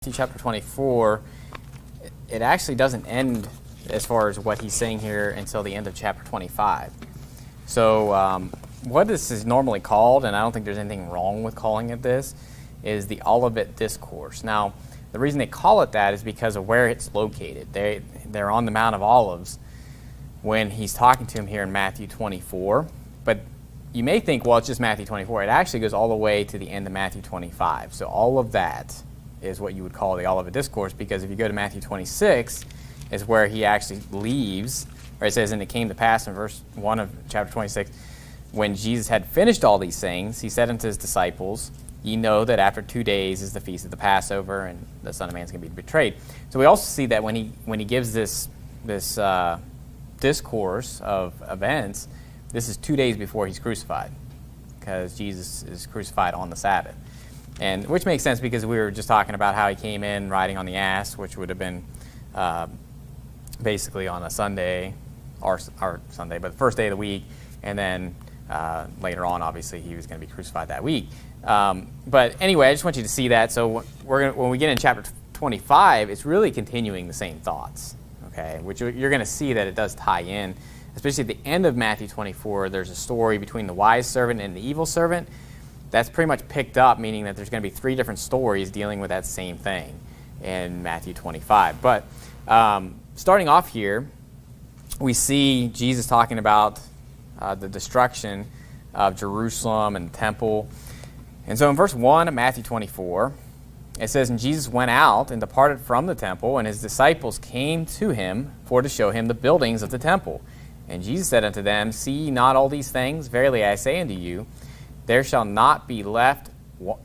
Matthew chapter 24, it actually doesn't end as far as what he's saying here until the end of chapter 25. So what this is normally called, and I don't think there's anything wrong with calling it this, is the Olivet Discourse. Now, the reason they call it that is because of where it's located. They're on the Mount of Olives when he's talking to him here in Matthew 24. But you may think, well, it's just Matthew 24. It actually goes all the way to the end of Matthew 25. So all of that is what you would call the Olivet Discourse, because if you go to Matthew 26, is where he actually leaves, or it says, and it came to pass in verse 1 of chapter 26, when Jesus had finished all these things, he said unto his disciples, ye know that after 2 days is the feast of the Passover, and the Son of Man is going to be betrayed. So we also see that when he gives this discourse of events, this is 2 days before he's crucified, because Jesus is crucified on the Sabbath. And which makes sense, because we were just talking about how he came in riding on the ass, which would have been basically on a Sunday, or Sunday, but the first day of the week, and then later on, obviously, he was going to be crucified that week. But anyway, I just want you to see that. So when we get in chapter 25, it's really continuing the same thoughts, okay? Which you're going to see that it does tie in. Especially at the end of Matthew 24, there's a story between the wise servant and the evil servant. That's pretty much picked up, meaning that there's going to be 3 different stories dealing with that same thing in Matthew 25. But starting off here, we see Jesus talking about the destruction of Jerusalem and the temple. And so in verse 1 of Matthew 24, it says, and Jesus went out and departed from the temple, and his disciples came to him for to show him the buildings of the temple. And Jesus said unto them, see ye not all these things? Verily I say unto you, there shall not be left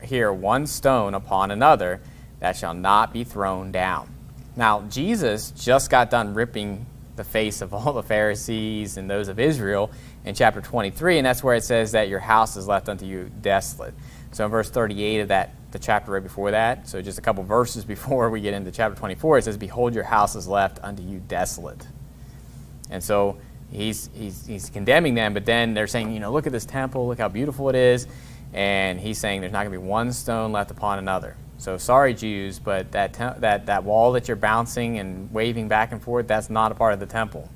here one stone upon another that shall not be thrown down. Now, Jesus just got done ripping the face of all the Pharisees and those of Israel in chapter 23, and that's where it says that your house is left unto you desolate. So in verse 38 of the chapter right before that, so just a couple verses before we get into chapter 24, it says, behold, your house is left unto you desolate. And so he's condemning them, but then they're saying, look at this temple, look how beautiful it is, and he's saying there's not going to be one stone left upon another. So sorry, Jews, but that wall that you're bouncing and waving back and forth, that's not a part of the temple.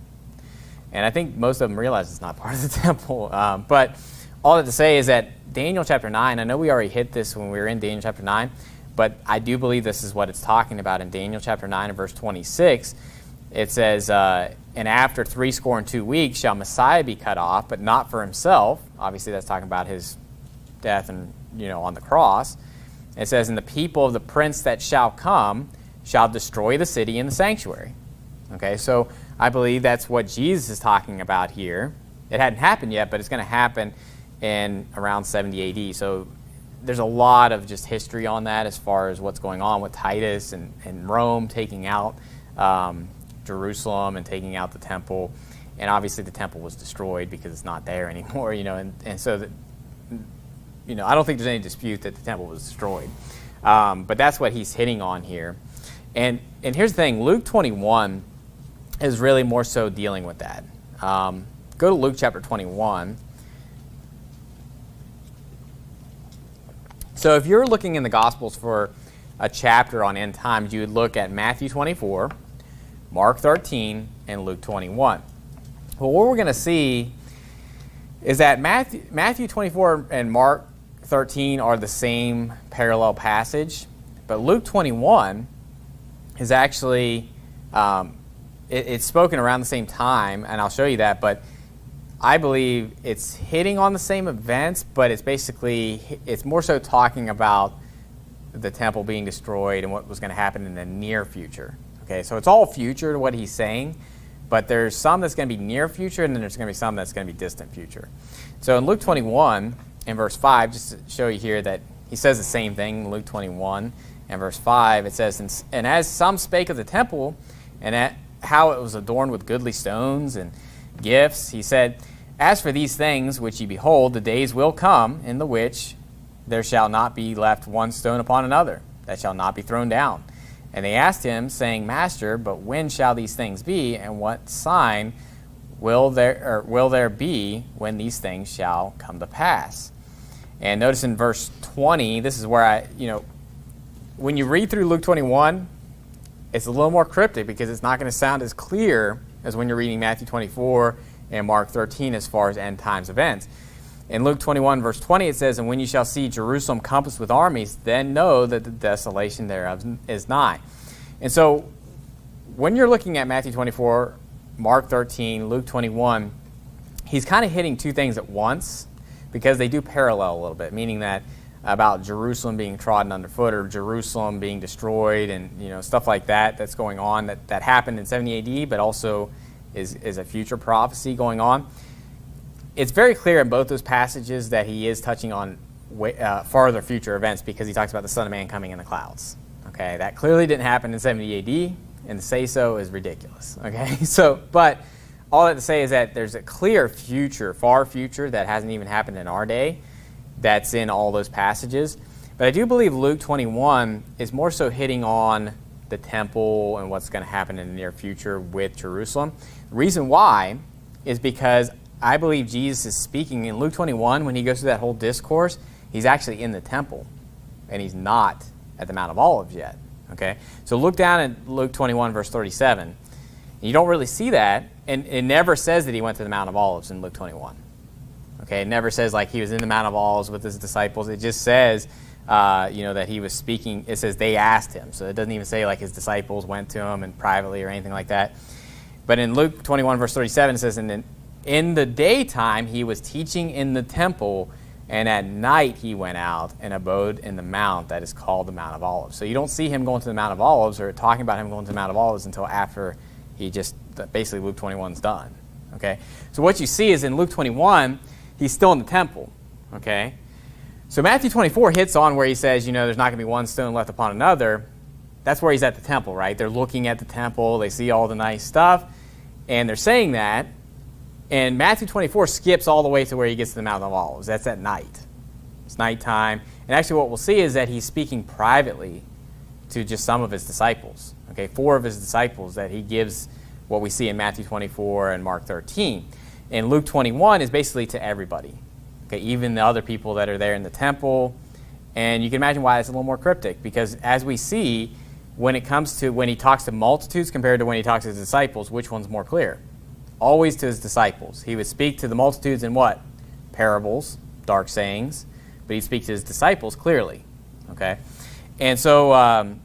And I think most of them realize it's not part of the temple. But all that to say is that Daniel chapter 9, I know we already hit this when we were in Daniel chapter 9, but I do believe this is what it's talking about in Daniel chapter 9 and verse 26. It says, and after 62 weeks shall Messiah be cut off, but not for himself. Obviously that's talking about his death and on the cross. It says, and the people of the prince that shall come shall destroy the city and the sanctuary. Okay, so I believe that's what Jesus is talking about here. It hadn't happened yet, but it's going to happen in around 70 AD. So there's a lot of just history on that as far as what's going on with Titus and Rome taking out Jerusalem and taking out the temple. And obviously the temple was destroyed because it's not there anymore, and so that, I don't think there's any dispute that the temple was destroyed. But that's what he's hitting on here. And here's the thing, Luke 21 is really more so dealing with that. Go to Luke chapter 21. So if you're looking in the Gospels for a chapter on end times, you would look at Matthew 24, Mark 13, and Luke 21. Well, what we're going to see is that Matthew 24 and Mark 13 are the same parallel passage, but Luke 21 is actually, it's spoken around the same time, and I'll show you that, but I believe it's hitting on the same events, but it's more so talking about the temple being destroyed and what was going to happen in the near future. Okay, so it's all future to what he's saying, but there's some that's going to be near future, and then there's going to be some that's going to be distant future. So in Luke 21, in verse 5, just to show you here that he says the same thing in Luke 21 and verse 5, it says, and as some spake of the temple, and at how it was adorned with goodly stones and gifts, he said, as for these things which ye behold, the days will come in the which there shall not be left one stone upon another, that shall not be thrown down. And they asked him, saying, Master, but when shall these things be, and what sign will there be when these things shall come to pass? And notice in verse 20, this is where when you read through Luke 21, it's a little more cryptic because it's not going to sound as clear as when you're reading Matthew 24 and Mark 13 as far as end times events. In Luke 21, verse 20, it says, "And when you shall see Jerusalem compassed with armies, then know that the desolation thereof is nigh." And so when you're looking at Matthew 24, Mark 13, Luke 21, he's kind of hitting two things at once because they do parallel a little bit, meaning that about Jerusalem being trodden underfoot or Jerusalem being destroyed and stuff like that that's going on that happened in 70 AD, but also is a future prophecy going on. It's very clear in both those passages that he is touching on farther future events because he talks about the Son of Man coming in the clouds. Okay, that clearly didn't happen in 70 AD, and to say so is ridiculous. Okay, but all that to say is that there's a clear future, far future, that hasn't even happened in our day that's in all those passages. But I do believe Luke 21 is more so hitting on the temple and what's going to happen in the near future with Jerusalem. The reason why is because I believe Jesus is speaking in Luke 21 when he goes through that whole discourse. He's actually in the temple, and he's not at the Mount of Olives yet. Okay, so look down at Luke 21, verse 37. You don't really see that, and it never says that he went to the Mount of Olives in Luke 21. Okay, it never says like he was in the Mount of Olives with his disciples. It just says, that he was speaking. It says they asked him, so it doesn't even say like his disciples went to him and privately or anything like that. But in Luke 21, verse 37, it says, "And in the daytime he was teaching in the temple, and at night he went out and abode in the mount that is called the Mount of Olives." So you don't see him going to the Mount of Olives or talking about him going to the Mount of Olives until after he basically Luke 21's done. Okay, so what you see is in Luke 21, he's still in the temple. Okay, so Matthew 24 hits on where he says, there's not going to be one stone left upon another. That's where he's at the temple, right? They're looking at the temple, they see all the nice stuff, and they're saying that. And Matthew 24 skips all the way to where he gets to the Mount of Olives. That's at night. It's nighttime. And actually what we'll see is that he's speaking privately to just some of his disciples. Okay, 4 of his disciples that he gives what we see in Matthew 24 and Mark 13. And Luke 21 is basically to everybody. Okay, even the other people that are there in the temple. And you can imagine why it's a little more cryptic, because as we see, when it comes to when he talks to multitudes compared to when he talks to his disciples, which one's more clear? Always to his disciples. He would speak to the multitudes in what? Parables, dark sayings. But he'd speak to his disciples clearly. Okay? And so, I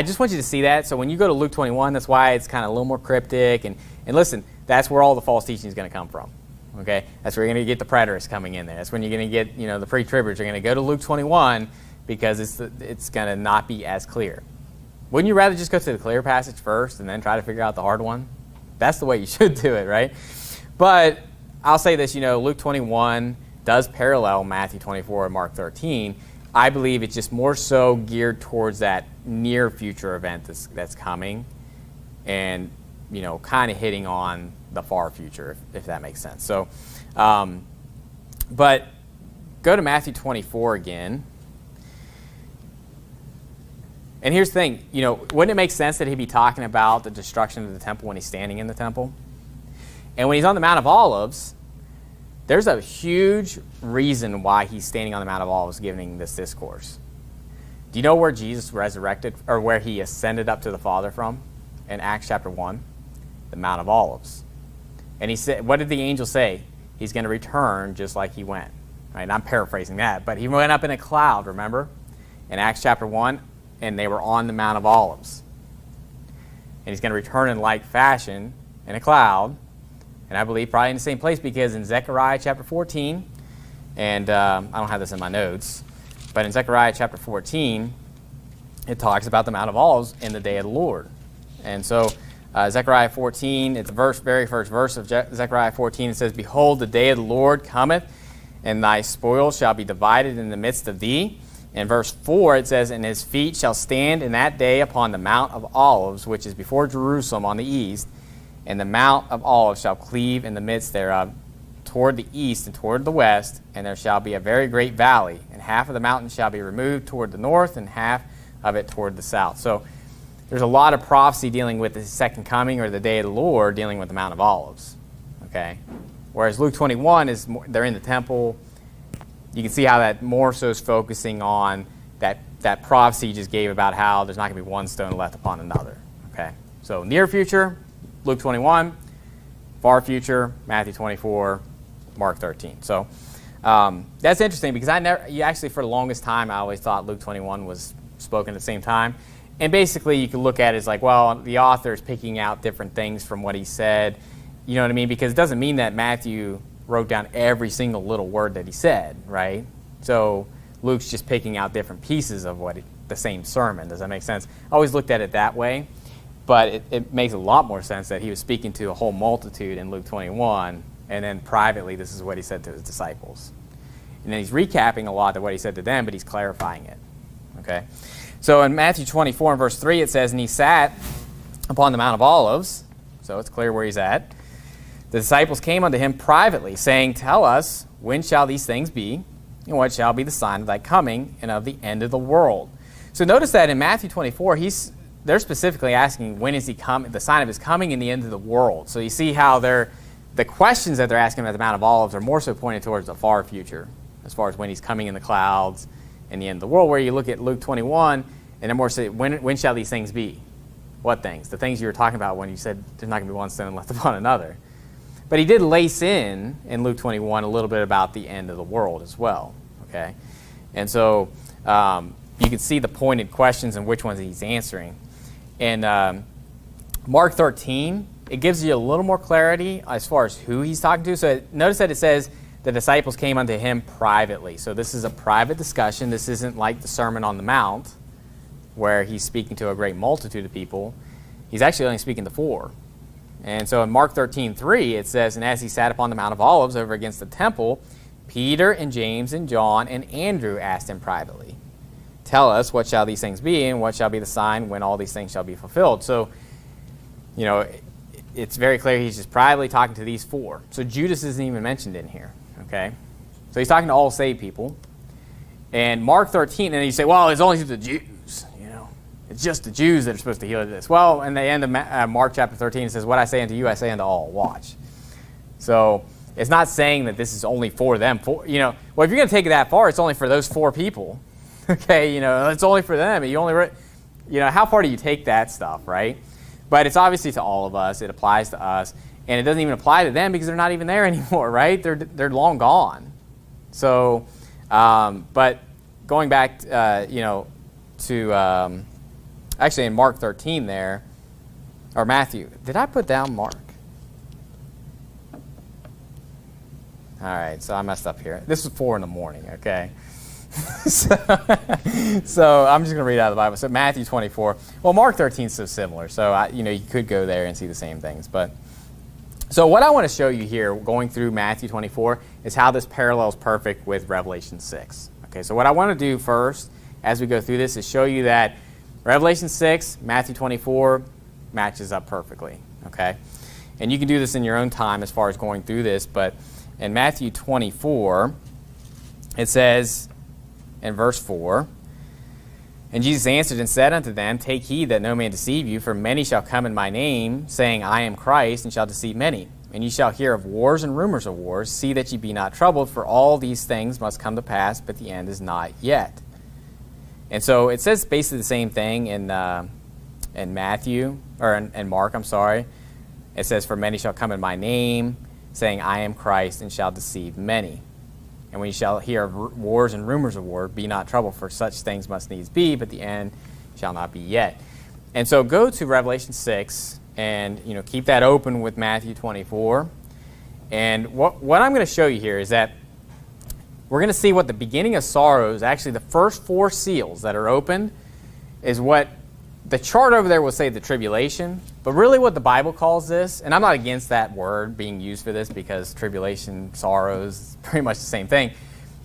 just want you to see that. So when you go to Luke 21, that's why it's kind of a little more cryptic. And listen, that's where all the false teaching is going to come from. Okay? That's where you're going to get the preterists coming in there. That's when you're going to get, the pre-tribbers are going to go to Luke 21 because it's going to not be as clear. Wouldn't you rather just go to the clear passage first and then try to figure out the hard one? That's the way you should do it, right? But I'll say this, Luke 21 does parallel Matthew 24 and Mark 13. I believe it's just more so geared towards that near future event that's coming and, kind of hitting on the far future, if that makes sense. So, but go to Matthew 24 again. And here's the thing, wouldn't it make sense that he'd be talking about the destruction of the temple when he's standing in the temple? And when he's on the Mount of Olives, there's a huge reason why he's standing on the Mount of Olives giving this discourse. Do you know where Jesus resurrected, or where he ascended up to the Father from? In Acts chapter 1, the Mount of Olives. And he said, what did the angel say? He's going to return just like he went. Right? And I'm paraphrasing that, but he went up in a cloud, remember? In Acts chapter 1, and they were on the Mount of Olives. And he's going to return in like fashion in a cloud, and I believe probably in the same place, because in Zechariah chapter 14, and I don't have this in my notes, but in Zechariah chapter 14, it talks about the Mount of Olives in the day of the Lord. And so Zechariah 14, it's the very first verse of Zechariah 14, it says, "Behold, the day of the Lord cometh, and thy spoil shall be divided in the midst of thee." In verse 4, it says, "And his feet shall stand in that day upon the Mount of Olives, which is before Jerusalem on the east, and the Mount of Olives shall cleave in the midst thereof toward the east and toward the west, and there shall be a very great valley, and half of the mountain shall be removed toward the north, and half of it toward the south." So there's a lot of prophecy dealing with the second coming, or the day of the Lord, dealing with the Mount of Olives. Okay? Whereas Luke 21 they're in the temple. You can see how that more so is focusing on that that prophecy he just gave about how there's not going to be one stone left upon another. Okay, so near future, Luke 21, far future, Matthew 24, Mark 13. So that's interesting because actually for the longest time I always thought Luke 21 was spoken at the same time. And basically you can look at it as like, well, the author is picking out different things from what he said. You know what I mean? Because it doesn't mean that Matthew wrote down every single little word that he said, right? So Luke's just picking out different pieces of the same sermon. Does that make sense? I always looked at it that way, but it makes a lot more sense that he was speaking to a whole multitude in Luke 21, and then privately this is what he said to his disciples. And then he's recapping a lot of what he said to them, but he's clarifying it. Okay? So in Matthew 24 and verse 3 it says, "And he sat upon the Mount of Olives," so it's clear where he's at. "The disciples came unto him privately, saying, Tell us, when shall these things be? And what shall be the sign of thy coming and of the end of the world?" So notice that in Matthew 24, they're specifically asking when is he coming, the sign of his coming and the end of the world. So you see how the questions that they're asking at the Mount of Olives are more so pointed towards the far future, as far as when he's coming in the clouds and the end of the world, where you look at Luke 21, and they're more say, when shall these things be? What things? The things you were talking about when you said there's not going to be one stone left upon another. But he did lace in Luke 21 a little bit about the end of the world as well. Okay, and so you can see the pointed questions and which ones he's answering. And Mark 13, it gives you a little more clarity as far as who he's talking to. So notice that it says the disciples came unto him privately. So this is a private discussion. This isn't like the Sermon on the Mount where he's speaking to a great multitude of people. He's actually only speaking to 4. And so in Mark 13:3, it says, "And as he sat upon the Mount of Olives over against the temple, Peter and James and John and Andrew asked him privately, Tell us, what shall these things be, and what shall be the sign when all these things shall be fulfilled?" So, you know, it's very clear he's just privately talking to these 4. So Judas isn't even mentioned in here, okay? So he's talking to all saved people. And Mark 13, and you say, well, it's only to the Jews, you know. It's just the Jews that are supposed to heal this. Well, in the end of Mark chapter 13, it says, "What I say unto you, I say unto all." Watch. So it's not saying that this is only for them. Well, if you're going to take it that far, it's only for those 4 people. Okay, it's only for them. How far do you take that stuff, right? But it's obviously to all of us. It applies to us. And it doesn't even apply to them because they're not even there anymore, right? They're long gone. So, but going back, to actually in Mark 13 there, or Matthew. Did I put down Mark? All right, so I messed up here. This is 4 in the morning, okay? So I'm just going to read out of the Bible. So Matthew 24. Well, Mark 13 is so similar. So, you could go there and see the same things. So what I want to show you here, going through Matthew 24, is how this parallels perfect with Revelation 6. Okay, so what I want to do first, as we go through this, is show you that Revelation 6, Matthew 24, matches up perfectly. Okay? And you can do this in your own time as far as going through this, but in Matthew 24, it says in verse 4, "And Jesus answered and said unto them, Take heed that no man deceive you, for many shall come in my name, saying, I am Christ, and shall deceive many. And ye shall hear of wars and rumors of wars. See that ye be not troubled, for all these things must come to pass, but the end is not yet." And so it says basically the same thing in Matthew, or in Mark, I'm sorry. It says, "For many shall come in my name, saying, I am Christ, and shall deceive many. And when you shall hear of wars and rumors of war, be not troubled, for such things must needs be, but the end shall not be yet." And so go to Revelation 6 and keep that open with Matthew 24. And what I'm going to show you here is that we're going to see what the beginning of sorrows, actually the first 4 seals that are opened, is what the chart over there will say the tribulation, but really what the Bible calls this, and I'm not against that word being used for this because tribulation, sorrows, is pretty much the same thing,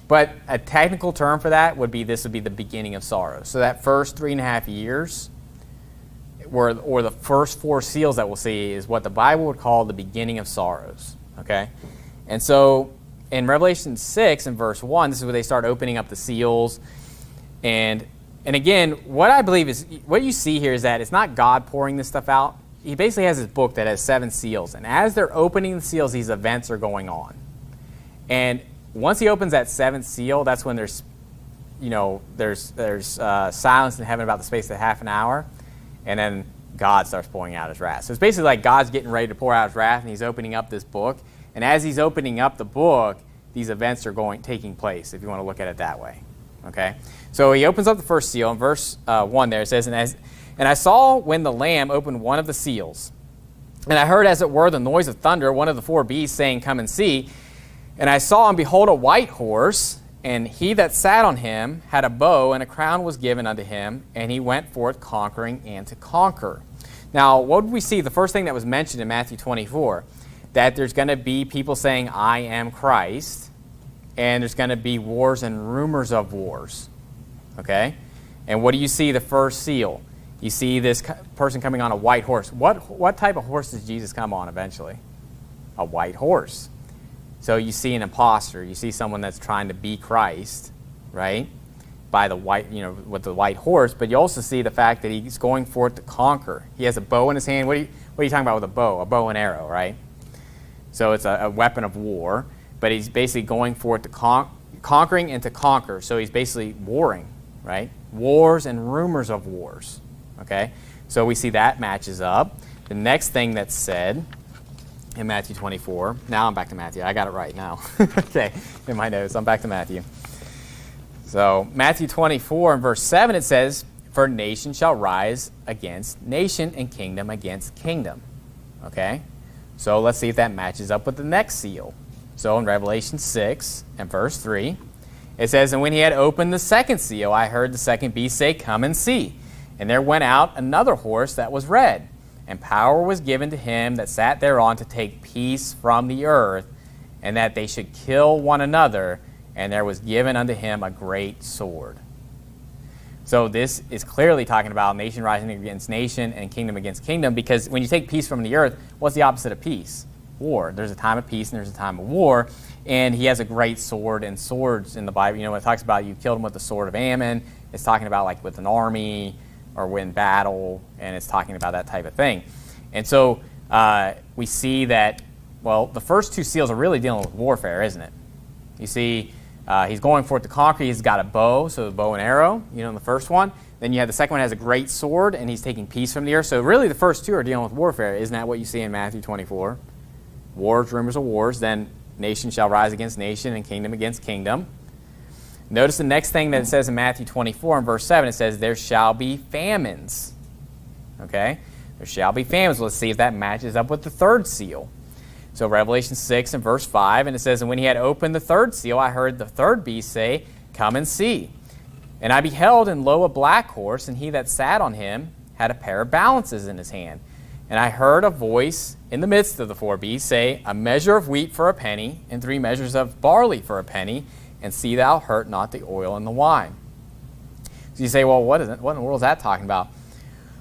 but a technical term for that would be the beginning of sorrows. So that first 3.5 years, or the first 4 seals that we'll see, is what the Bible would call the beginning of sorrows. Okay? And so in Revelation 6 and verse 1, this is where they start opening up the seals. And again, what I believe is, what you see here is that it's not God pouring this stuff out. He basically has this book that has 7 seals. And as they're opening the seals, these events are going on. And once he opens that 7th seal, that's when there's there's silence in heaven about the space of half an hour, and then God starts pouring out his wrath. So it's basically like God's getting ready to pour out his wrath, and he's opening up this book. And as he's opening up the book, these events are taking place, if you want to look at it that way. Okay? So he opens up the first seal. In verse 1 there, it says, And I saw when the Lamb opened one of the seals. And I heard, as it were, the noise of thunder, one of the four beasts saying, Come and see. And I saw, and behold, a white horse, and he that sat on him had a bow, and a crown was given unto him, and he went forth conquering and to conquer. Now, what did we see? The first thing that was mentioned in Matthew 24, that there's going to be people saying, I am Christ, and there's going to be wars and rumors of wars. Okay? And what do you see the first seal? You see this person coming on a white horse. What type of horse does Jesus come on eventually? A white horse. So you see an imposter. You see someone that's trying to be Christ, right? By the white, with the white horse. But you also see the fact that he's going forth to conquer. He has a bow in his hand. What are you talking about with a bow? A bow and arrow, right? So it's a weapon of war. But he's basically going forth to conquering and to conquer. So he's basically warring, right? Wars and rumors of wars. Okay? So we see that matches up. The next thing that's said in Matthew 24. Now I'm back to Matthew. I got it right now. Okay, in my notes, I'm back to Matthew. So Matthew 24 and verse 7, it says, For nation shall rise against nation, and kingdom against kingdom. Okay? So let's see if that matches up with the next seal. So in Revelation 6 and verse 3, it says, And when he had opened the second seal, I heard the second beast say, Come and see. And there went out another horse that was red, and power was given to him that sat thereon to take peace from the earth, and that they should kill one another, and there was given unto him a great sword. So this is clearly talking about nation rising against nation and kingdom against kingdom, because when you take peace from the earth, what's the opposite of peace? War. There's a time of peace and there's a time of war, and he has a great sword. And swords in the Bible, when it talks about you killed him with the sword of Ammon, it's talking about like with an army or win battle, and it's talking about that type of thing. And so we see that, well, the first two seals are really dealing with warfare, isn't it? You see, he's going forth to conquer. He's got a bow, so the bow and arrow, in the first one. Then you have the second one has a great sword, and he's taking peace from the earth. So really the first two are dealing with warfare. Isn't that what you see in Matthew 24? Wars, rumors of wars. Then nation shall rise against nation and kingdom against kingdom. Notice the next thing that it says in Matthew 24 and verse 7, it says, There shall be famines. Okay? There shall be famines. Let's see if that matches up with the third seal. So Revelation 6 and verse 5, and it says, And when he had opened the third seal, I heard the third beast say, Come and see. And I beheld, and lo, a black horse, and he that sat on him had a pair of balances in his hand. And I heard a voice in the midst of the four beasts say, A measure of wheat for a penny, and 3 measures of barley for a penny, and see thou hurt not the oil and the wine. So you say, well, what in the world is that talking about?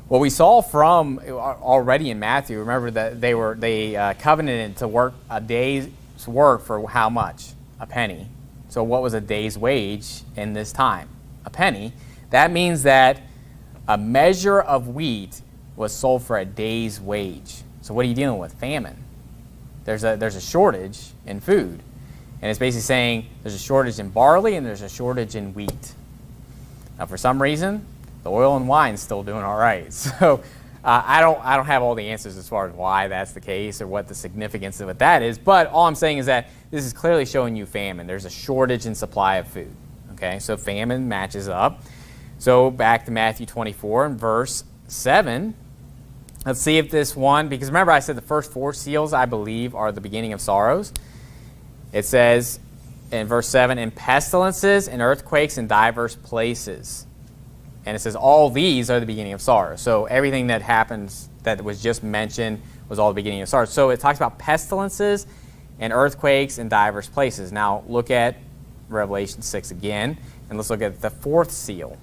Well, we saw from already in Matthew, remember that they covenanted to work a day's work for how much? A penny. So what was a day's wage in this time? A penny. That means that a measure of wheat was sold for a day's wage. So what are you dealing with? Famine. There's a shortage in food. And it's basically saying there's a shortage in barley and there's a shortage in wheat. Now, for some reason, the oil and wine is still doing all right. So I don't have all the answers as far as why that's the case or what the significance of what that is. But all I'm saying is that this is clearly showing you famine. There's a shortage in supply of food. Okay, so famine matches up. So back to Matthew 24 and verse 7. Let's see if this one, because remember I said the first 4 seals, I believe, are the beginning of sorrows. It says in verse 7, And pestilences and earthquakes in diverse places. And it says all these are the beginning of sorrow. So everything that happens that was just mentioned was all the beginning of sorrow. So it talks about pestilences and earthquakes in diverse places. Now look at Revelation 6 again, and let's look at the 4th seal.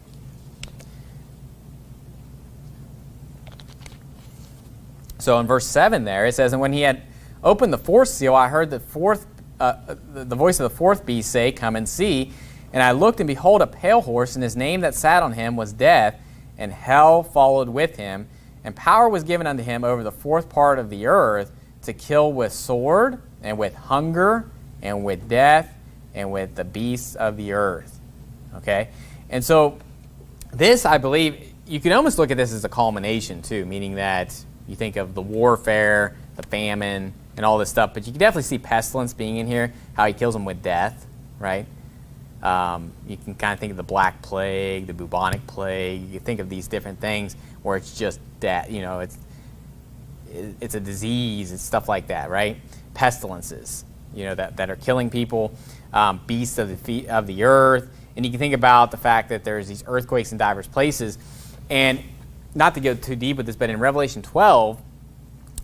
So in verse 7 there, it says, And when he had opened the 4th seal, I heard the voice of the 4th beast say, Come and see. And I looked, and behold, a pale horse, and his name that sat on him was Death, and hell followed with him. And power was given unto him over the 4th part of the earth to kill with sword, and with hunger, and with death, and with the beasts of the earth. okay? And so this, I believe, you can almost look at this as a culmination too, meaning that you think of the warfare, the famine, and all this stuff, but you can definitely see pestilence being in here, how he kills them with death, right? You can kind of think of the Black Plague, the bubonic plague. You can think of these different things where it's just death, you know, it's a disease and stuff like that, right? Pestilences, you know, that are killing people, beasts of the earth. And you can think about the fact that there's these earthquakes in diverse places. And not to go too deep with this, but in Revelation 12,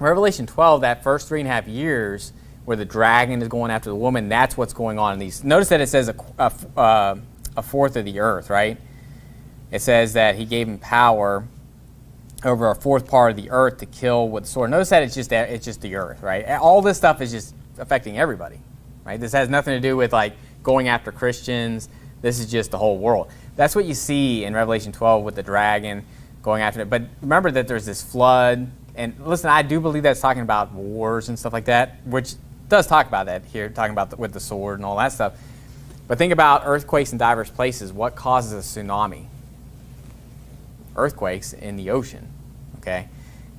that first 3.5 years where the dragon is going after the woman, that's what's going on in these. Notice that it says a fourth of the earth, right? It says that he gave him power over a fourth part of the earth to kill with the sword. Notice that it's just the earth, right? All this stuff is just affecting everybody, right? This has nothing to do with like going after Christians. This is just the whole world. That's what you see in Revelation 12 with the dragon going after it. But remember that there's this flood. And listen, I do believe that's talking about wars and stuff like that, which does talk about that here, talking about with the sword and all that stuff. But think about earthquakes in diverse places. What causes a tsunami? Earthquakes in the ocean, okay?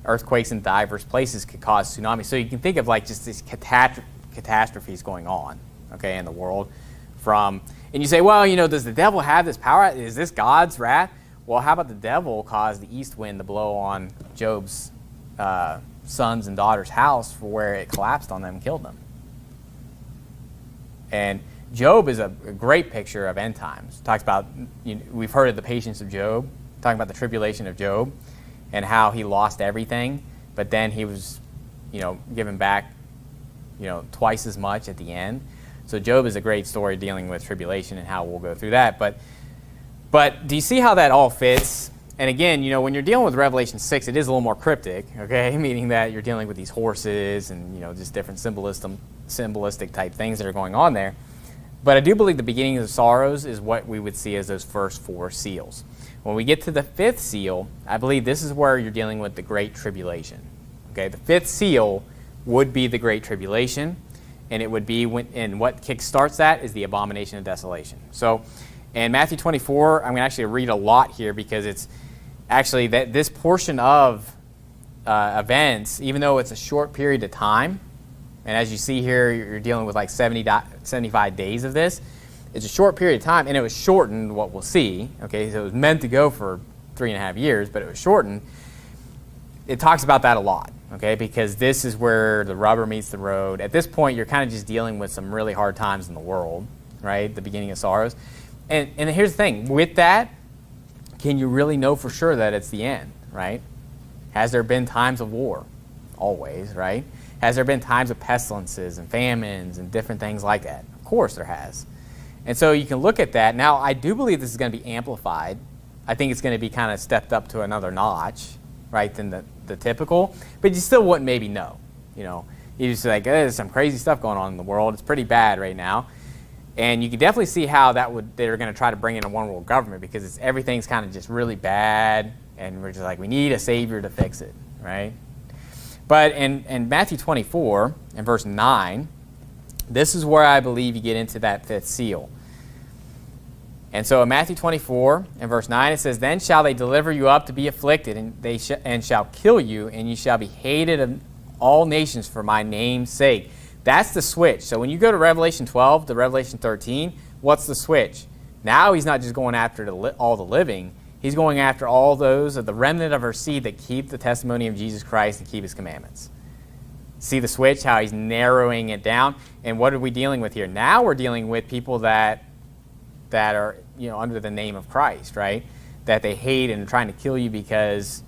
Earthquakes in diverse places could cause tsunamis. So you can think of like just these catastrophes going on, okay, in the world. And you say, well, you know, does the devil have this power? Is this God's wrath? Well, how about the devil caused the east wind to blow on Job's sons and daughters' house for where it collapsed on them and killed them? And Job is a great picture of end times. It talks about, you know, we've heard of the patience of Job, talking about the tribulation of Job and how he lost everything, but then he was, you know, given back, you know, twice as much at the end. So Job is a great story dealing with tribulation and how we'll go through that. But do you see how that all fits? And again, you know, when you're dealing with Revelation 6, it is a little more cryptic, okay? Meaning that you're dealing with these horses and, you know, just different symbolistic type things that are going on there. But I do believe the beginning of the sorrows is what we would see as those first 4 seals. When we get to the 5th seal, I believe this is where you're dealing with the Great Tribulation. Okay, the 5th seal would be the Great Tribulation, and it would be and what kickstarts that is the abomination of desolation. So in Matthew 24, I'm going to actually read a lot here because it's actually that this portion of events, even though it's a short period of time, and as you see here, you're dealing with like 75 days of this. It's a short period of time, and it was shortened, what we'll see. Okay, so it was meant to go for 3.5 years, but it was shortened. It talks about that a lot, okay, because this is where the rubber meets the road. At this point, you're kind of just dealing with some really hard times in the world, right, the beginning of sorrows. And here's the thing. With that, can you really know for sure that it's the end, right? Has there been times of war? Always, right? Has there been times of pestilences and famines and different things like that? Of course there has. And so you can look at that. Now, I do believe this is going to be amplified. I think it's going to be kind of stepped up to another notch, right, than the typical. But you still wouldn't maybe know. You know, you just like, there's some crazy stuff going on in the world. It's pretty bad right now. And you can definitely see how they're going to try to bring in a one world government because everything's kind of just really bad. And we're just like, we need a savior to fix it, right? But in Matthew 24 and verse 9, this is where I believe you get into that 5th seal. And so in Matthew 24 and verse 9, it says, "Then shall they deliver you up to be afflicted, and shall kill you, and you shall be hated of all nations for my name's sake." That's the switch. So when you go to Revelation 12 to Revelation 13, what's the switch? Now he's not just going after all the living. He's going after all those of the remnant of her seed that keep the testimony of Jesus Christ and keep his commandments. See the switch, how he's narrowing it down? And what are we dealing with here? Now we're dealing with people that are, you know, under the name of Christ, right? That they hate and are trying to kill you because,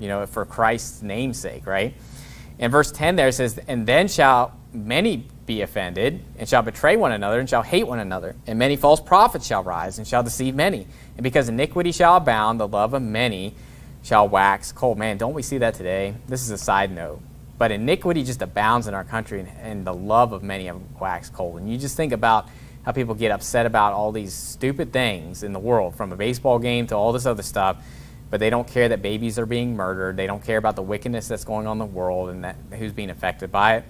you know, for Christ's name's sake, right? In verse 10 there it says, "And then shall many be offended, and shall betray one another, and shall hate one another. And many false prophets shall rise, and shall deceive many. And because iniquity shall abound, the love of many shall wax cold." Man, don't we see that today? This is a side note. But iniquity just abounds in our country, and the love of many have waxed cold. And you just think about how people get upset about all these stupid things in the world, from a baseball game to all this other stuff, but they don't care that babies are being murdered. They don't care about the wickedness that's going on in the world and that who's being affected by it.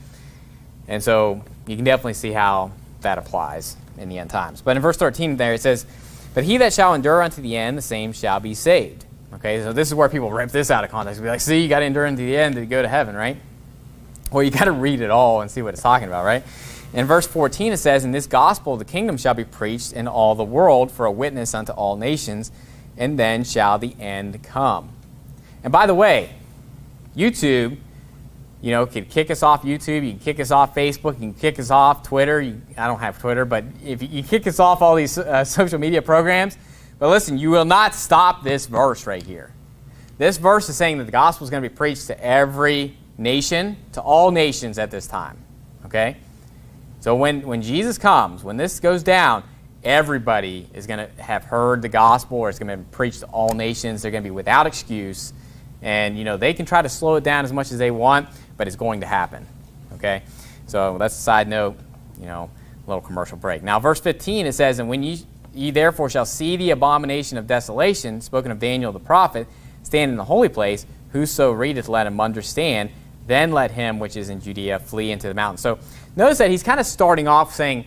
And so you can definitely see how that applies in the end times. But in verse 13 there it says, But he that shall endure unto the end, the same shall be saved. Okay, so this is where people rip this out of context. Be like, see, you got to endure unto the end to go to heaven, right? Well, you got to read it all and see what it's talking about, right? In verse 14 it says, "And this gospel of the kingdom shall be preached in all the world for a witness unto all nations, and then shall the end come." And by the way, YouTube, could kick us off YouTube. You can kick us off Facebook. You can kick us off Twitter. I don't have Twitter, but if you kick us off all these social media programs. But listen, you will not stop this verse right here. This verse is saying that the gospel is going to be preached to every nation, to all nations at this time. Okay? So when Jesus comes, when this goes down, everybody is going to have heard the gospel, or it's going to be preached to all nations. They're going to be without excuse. And, they can try to slow it down as much as they want, but it's going to happen. Okay? So that's a side note, a little commercial break. Now, verse 15, it says, "And when ye therefore shall see the abomination of desolation," spoken of Daniel the prophet, "stand in the holy place, whoso readeth, let him understand. Then let him which is in Judea flee into the mountains." So notice that he's kind of starting off saying,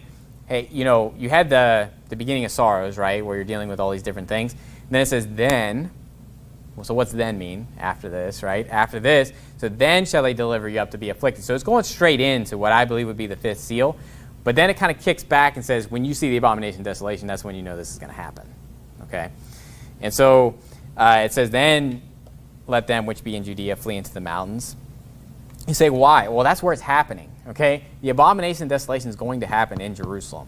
hey, you had the beginning of sorrows, right, where you're dealing with all these different things. And then it says, then. Well, so what's then mean? After this, right? After this. So then shall they deliver you up to be afflicted. So it's going straight into what I believe would be the fifth seal. But then it kind of kicks back and says, when you see the abomination of desolation, that's when you know this is going to happen. Okay? And so it says, then let them which be in Judea flee into the mountains. You say, why? Well, that's where it's happening. Okay? The abomination of desolation is going to happen in Jerusalem.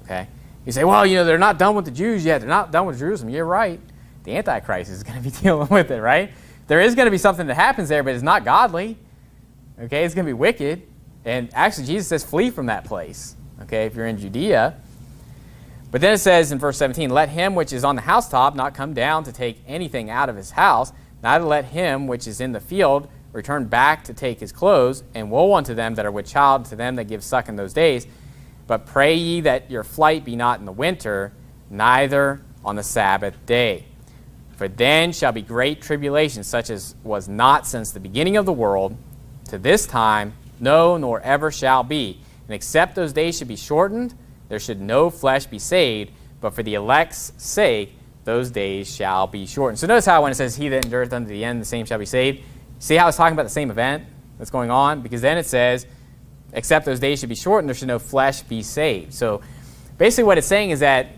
Okay? You say, well, they're not done with the Jews yet. They're not done with Jerusalem. You're right. The Antichrist is going to be dealing with it, right? There is going to be something that happens there, but it's not godly. Okay? It's going to be wicked. And actually, Jesus says, flee from that place, okay, if you're in Judea. But then it says in verse 17, "Let him which is on the housetop not come down to take anything out of his house, neither let him which is in the field return back to take his clothes. And woe unto them that are with child, to them that give suck in those days. But pray ye that your flight be not in the winter, neither on the Sabbath day. For then shall be great tribulation, such as was not since the beginning of the world to this time, no, nor ever shall be. And except those days should be shortened, there should no flesh be saved, but for the elect's sake, those days shall be shortened." So notice how when it says, "He that endureth unto the end, the same shall be saved," see how it's talking about the same event that's going on? Because then it says, "Except those days should be shortened, there should no flesh be saved." So basically what it's saying is that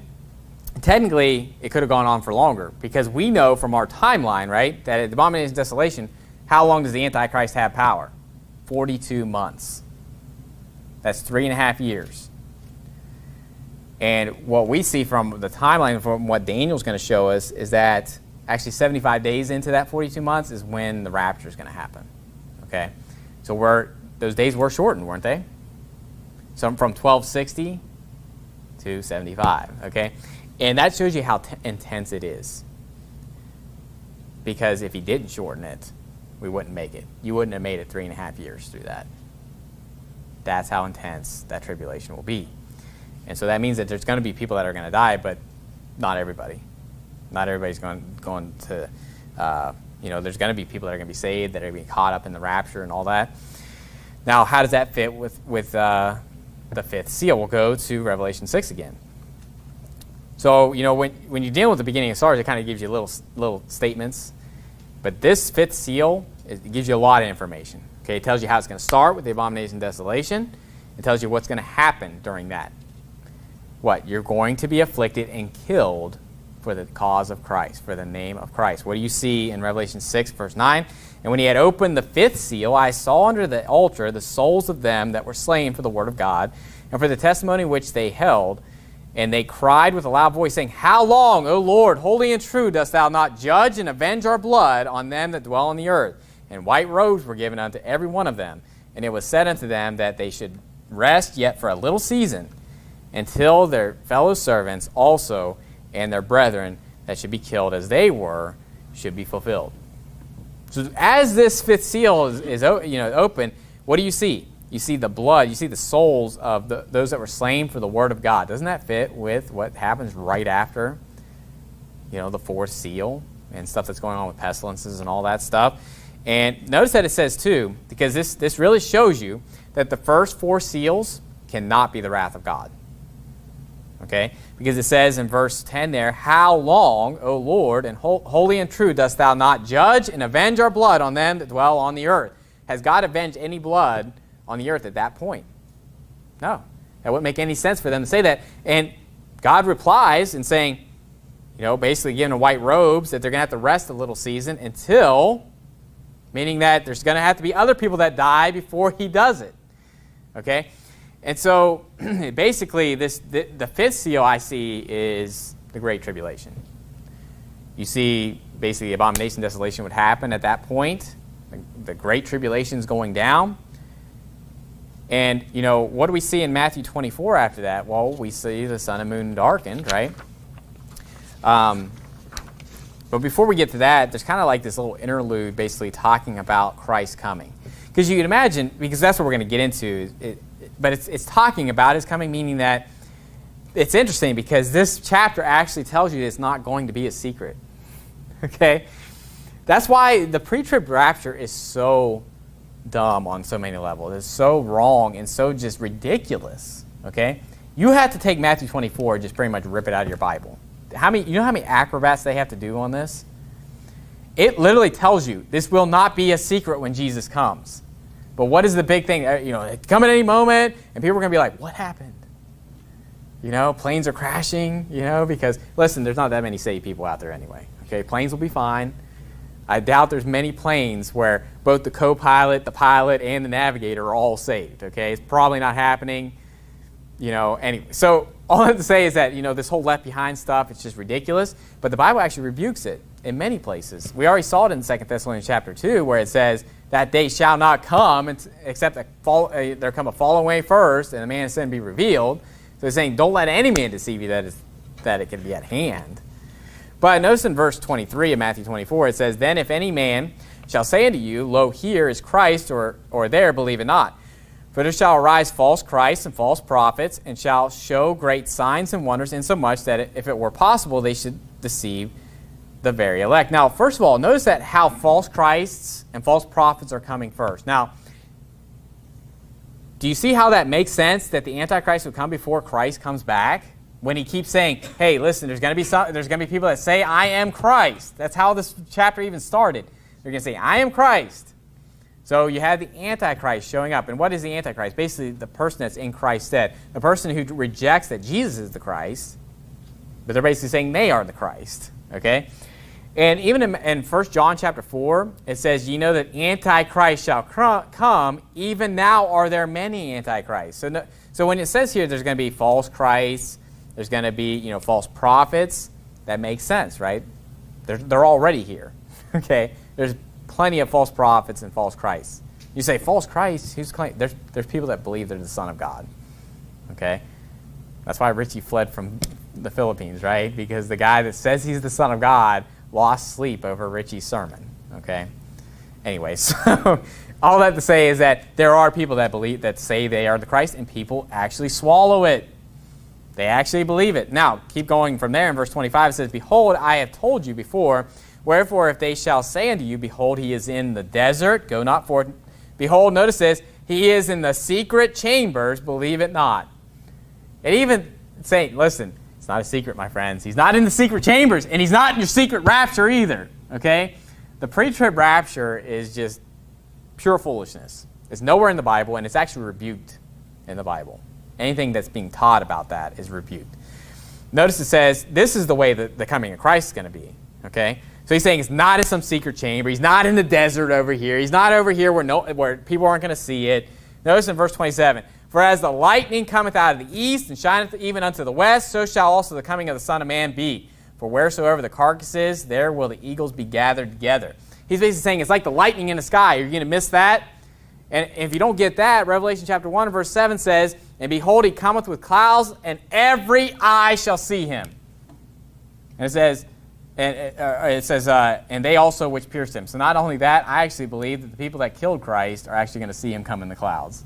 technically it could have gone on for longer, because we know from our timeline, right, that at the abomination of desolation, how long does the Antichrist have power? 42 months. That's 3.5 years. And what we see from the timeline, from what Daniel's going to show us, is that actually 75 days into that 42 months is when the rapture is going to happen. Okay? So those days were shortened, weren't they? So from 1260 to 75. Okay? And that shows you how intense it is. Because if he didn't shorten it, we wouldn't make it. You wouldn't have made it 3.5 years through that. That's how intense that tribulation will be. And so that means that there's going to be people that are going to die, but not everybody. Not everybody's going to, there's going to be people that are going to be saved, that are going to be caught up in the rapture and all that. Now, how does that fit with the fifth seal? We'll go to Revelation 6 again. So, when you're dealing with the beginning of SARS, it kind of gives you little statements. But this fifth seal, it gives you a lot of information. Okay, it tells you how it's going to start with the abomination of desolation. It tells you what's going to happen during that. What? You're going to be afflicted and killed for the cause of Christ, for the name of Christ. What do you see in Revelation 6, verse 9? "And when he had opened the fifth seal, I saw under the altar the souls of them that were slain for the word of God, and for the testimony which they held. And they cried with a loud voice, saying, How long, O Lord, holy and true, dost thou not judge and avenge our blood on them that dwell on the earth? And white robes were given unto every one of them. And it was said unto them that they should rest yet for a little season, until their fellow servants also and their brethren that should be killed as they were should be fulfilled." So as this fifth seal is open, what do you see? You see the blood, you see the souls of those that were slain for the word of God. Doesn't that fit with what happens right after, the fourth seal and stuff that's going on with pestilences and all that stuff? And notice that it says too, because this really shows you that the first four seals cannot be the wrath of God. Okay? Because it says in verse 10 there, how long, O Lord, and holy and true, dost thou not judge and avenge our blood on them that dwell on the earth? Has God avenged any blood on the earth at that point? No. That wouldn't make any sense for them to say that. And God replies in saying, basically giving them white robes, that they're going to have to rest a little season until, meaning that there's going to have to be other people that die before he does it. Okay? And so, basically, the fifth seal I see is the Great Tribulation. You see, basically, the abomination desolation would happen at that point. The Great Tribulation is going down. And, what do we see in Matthew 24 after that? Well, we see the sun and moon darkened, right? But before we get to that, there's kind of like this little interlude basically talking about Christ coming. Because you can imagine, because that's what we're going to get into, but it's talking about his coming, meaning that it's interesting because this chapter actually tells you that it's not going to be a secret. Okay? That's why the pre-trib rapture is so dumb on so many levels. It's so wrong and so just ridiculous. Okay? You have to take Matthew 24 and just pretty much rip it out of your Bible. You know how many acrobats they have to do on this? It literally tells you this will not be a secret when Jesus comes. But what is the big thing? It's coming at any moment, and people are going to be like, what happened? Planes are crashing, because, listen, there's not that many saved people out there anyway. Okay, planes will be fine. I doubt there's many planes where both the co-pilot, the pilot, and the navigator are all saved. Okay, it's probably not happening. Anyway. So all I have to say is that, this whole Left Behind stuff, it's just ridiculous. But the Bible actually rebukes it in many places. We already saw it in 2 Thessalonians chapter 2, where it says, that day shall not come except there come a falling away first, and the man of sin be revealed. So it's saying, don't let any man deceive you that it can be at hand. But notice in verse 23 of Matthew 24, it says, then if any man shall say unto you, lo, here is Christ, or there, believe it not. For there shall arise false Christs and false prophets, and shall show great signs and wonders, insomuch that if it were possible, they should deceive the very elect. Now, first of all, notice that how false Christs and false prophets are coming first. Now, do you see how that makes sense that the Antichrist would come before Christ comes back? When he keeps saying, hey, listen, there's going to be people that say, I am Christ. That's how this chapter even started. They're going to say, I am Christ. So you have the Antichrist showing up. And what is the Antichrist? Basically, the person that's in Christ's stead. The person who rejects that Jesus is the Christ, but they're basically saying they are the Christ. Okay? And even in 1 John chapter 4, it says, you know that Antichrist shall come, even now are there many Antichrists. So when it says here there's going to be false Christs, there's going to be false prophets, that makes sense, right? They're already here. Okay? There's plenty of false prophets and false Christs. You say, false Christ? Who's claiming? There's people that believe they're the Son of God. Okay? That's why Richie fled from the Philippines, right? Because the guy that says he's the Son of God lost sleep over Richie's sermon. Okay? Anyway, so all that to say is that there are people that say they are the Christ, and people actually swallow it. They actually believe it. Now, keep going from there. In verse 25 it says, behold, I have told you before, wherefore if they shall say unto you, behold, he is in the desert, go not forth. Behold, notice this, he is in the secret chambers, believe it not. And even saying, listen, it's not a secret, my friends. He's not in the secret chambers, and he's not in your secret rapture either. Okay? The pre-trib rapture is just pure foolishness. It's nowhere in the Bible, and it's actually rebuked in the Bible. Anything that's being taught about that is rebuked. Notice it says, this is the way that the coming of Christ is going to be. Okay? So he's saying it's not in some secret chamber. He's not in the desert over here. He's not over here where people aren't going to see it. Notice in verse 27, for as the lightning cometh out of the east and shineth even unto the west, so shall also the coming of the Son of Man be. For wheresoever the carcass is, there will the eagles be gathered together. He's basically saying it's like the lightning in the sky. Are you going to miss that? And if you don't get that, Revelation chapter 1 verse 7 says, and behold, he cometh with clouds, and every eye shall see him. And it says, and they also which pierced him. So not only that, I actually believe that the people that killed Christ are actually going to see him come in the clouds.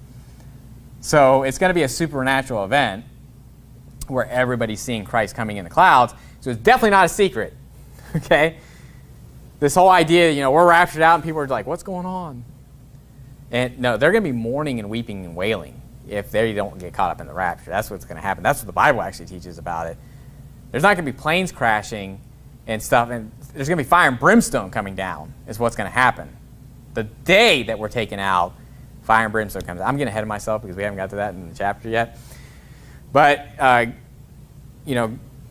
So it's going to be a supernatural event where everybody's seeing Christ coming in the clouds. So it's definitely not a secret. Okay? This whole idea, we're raptured out and people are like, what's going on? And no, they're going to be mourning and weeping and wailing. if they don't get caught up in the rapture. That's what's going to happen. That's what the Bible actually teaches about it. There's not going to be planes crashing and stuff, and there's going to be fire and brimstone coming down is what's going to happen. The day that we're taken out, fire and brimstone comes out. I'm getting ahead of myself because we haven't got to that in the chapter yet. But,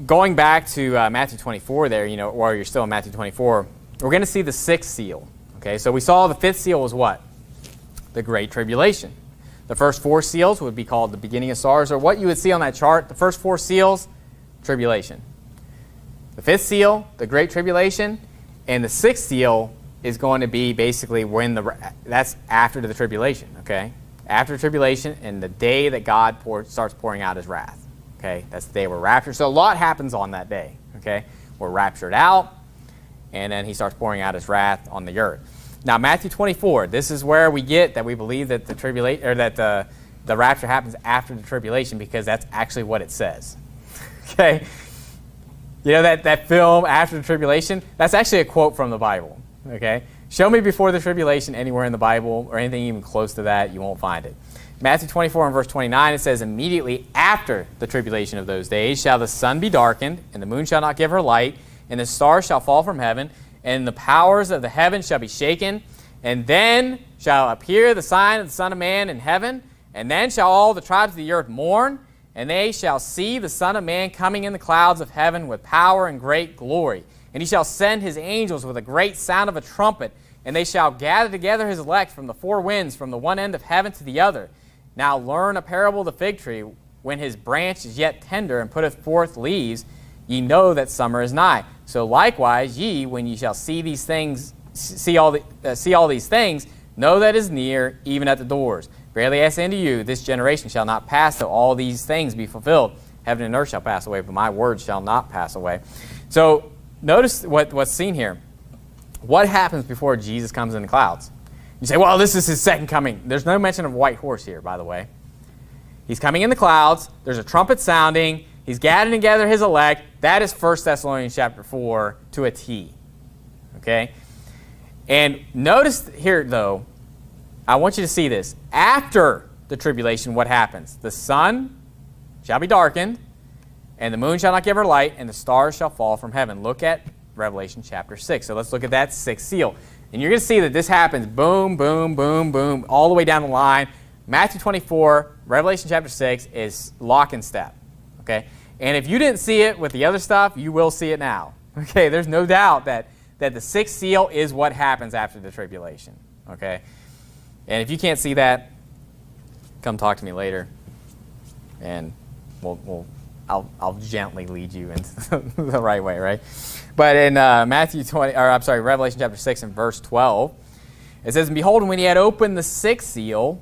going back to Matthew 24 there, while you're still in Matthew 24, we're going to see the sixth seal. Okay, so we saw the fifth seal was what? The Great Tribulation. The first four seals would be called the beginning of sorrows, or what you would see on that chart, the first four seals, tribulation. The fifth seal, the Great Tribulation, and the sixth seal is going to be basically that's after the tribulation, okay? After the tribulation and the day that God starts pouring out his wrath, okay? That's the day we're raptured. So a lot happens on that day, okay? We're raptured out, and then he starts pouring out his wrath on the earth. Now, Matthew 24, this is where we get that we believe that the rapture happens after the tribulation, because that's actually what it says, okay? That film, After the Tribulation, that's actually a quote from the Bible, okay? Show me before the tribulation anywhere in the Bible or anything even close to that, you won't find it. Matthew 24 and verse 29, it says, immediately after the tribulation of those days shall the sun be darkened, and the moon shall not give her light, and the stars shall fall from heaven, and the powers of the heaven shall be shaken, and then shall appear the sign of the Son of Man in heaven, and then shall all the tribes of the earth mourn, and they shall see the Son of Man coming in the clouds of heaven with power and great glory. And he shall send his angels with a great sound of a trumpet, and they shall gather together his elect from the four winds, from the one end of heaven to the other. Now learn a parable of the fig tree. When his branch is yet tender and putteth forth leaves, ye know that summer is nigh. So likewise ye, when ye shall see these things, see all these things, know that it is near, even at the doors. Verily I say unto you, this generation shall not pass till all these things be fulfilled. Heaven and earth shall pass away, but my words shall not pass away. So notice what's seen here. What happens before Jesus comes in the clouds? You say, well, this is his second coming. There's no mention of a white horse here, by the way. He's coming in the clouds. There's a trumpet sounding. He's gathering together his elect. That is 1 Thessalonians chapter 4 to a T. Okay? And notice here, though, I want you to see this. After the tribulation, what happens? The sun shall be darkened, and the moon shall not give her light, and the stars shall fall from heaven. Look at Revelation chapter 6. So let's look at that sixth seal. And you're going to see that this happens boom, boom, boom, boom, all the way down the line. Matthew 24, Revelation chapter 6 is lock and step. Okay? And if you didn't see it with the other stuff, you will see it now. Okay? There's no doubt that the sixth seal is what happens after the tribulation. Okay? And if you can't see that, come talk to me later, and I'll gently lead you into the right way, right? But in Revelation chapter 6 and verse 12, it says, and behold, when he had opened the sixth seal,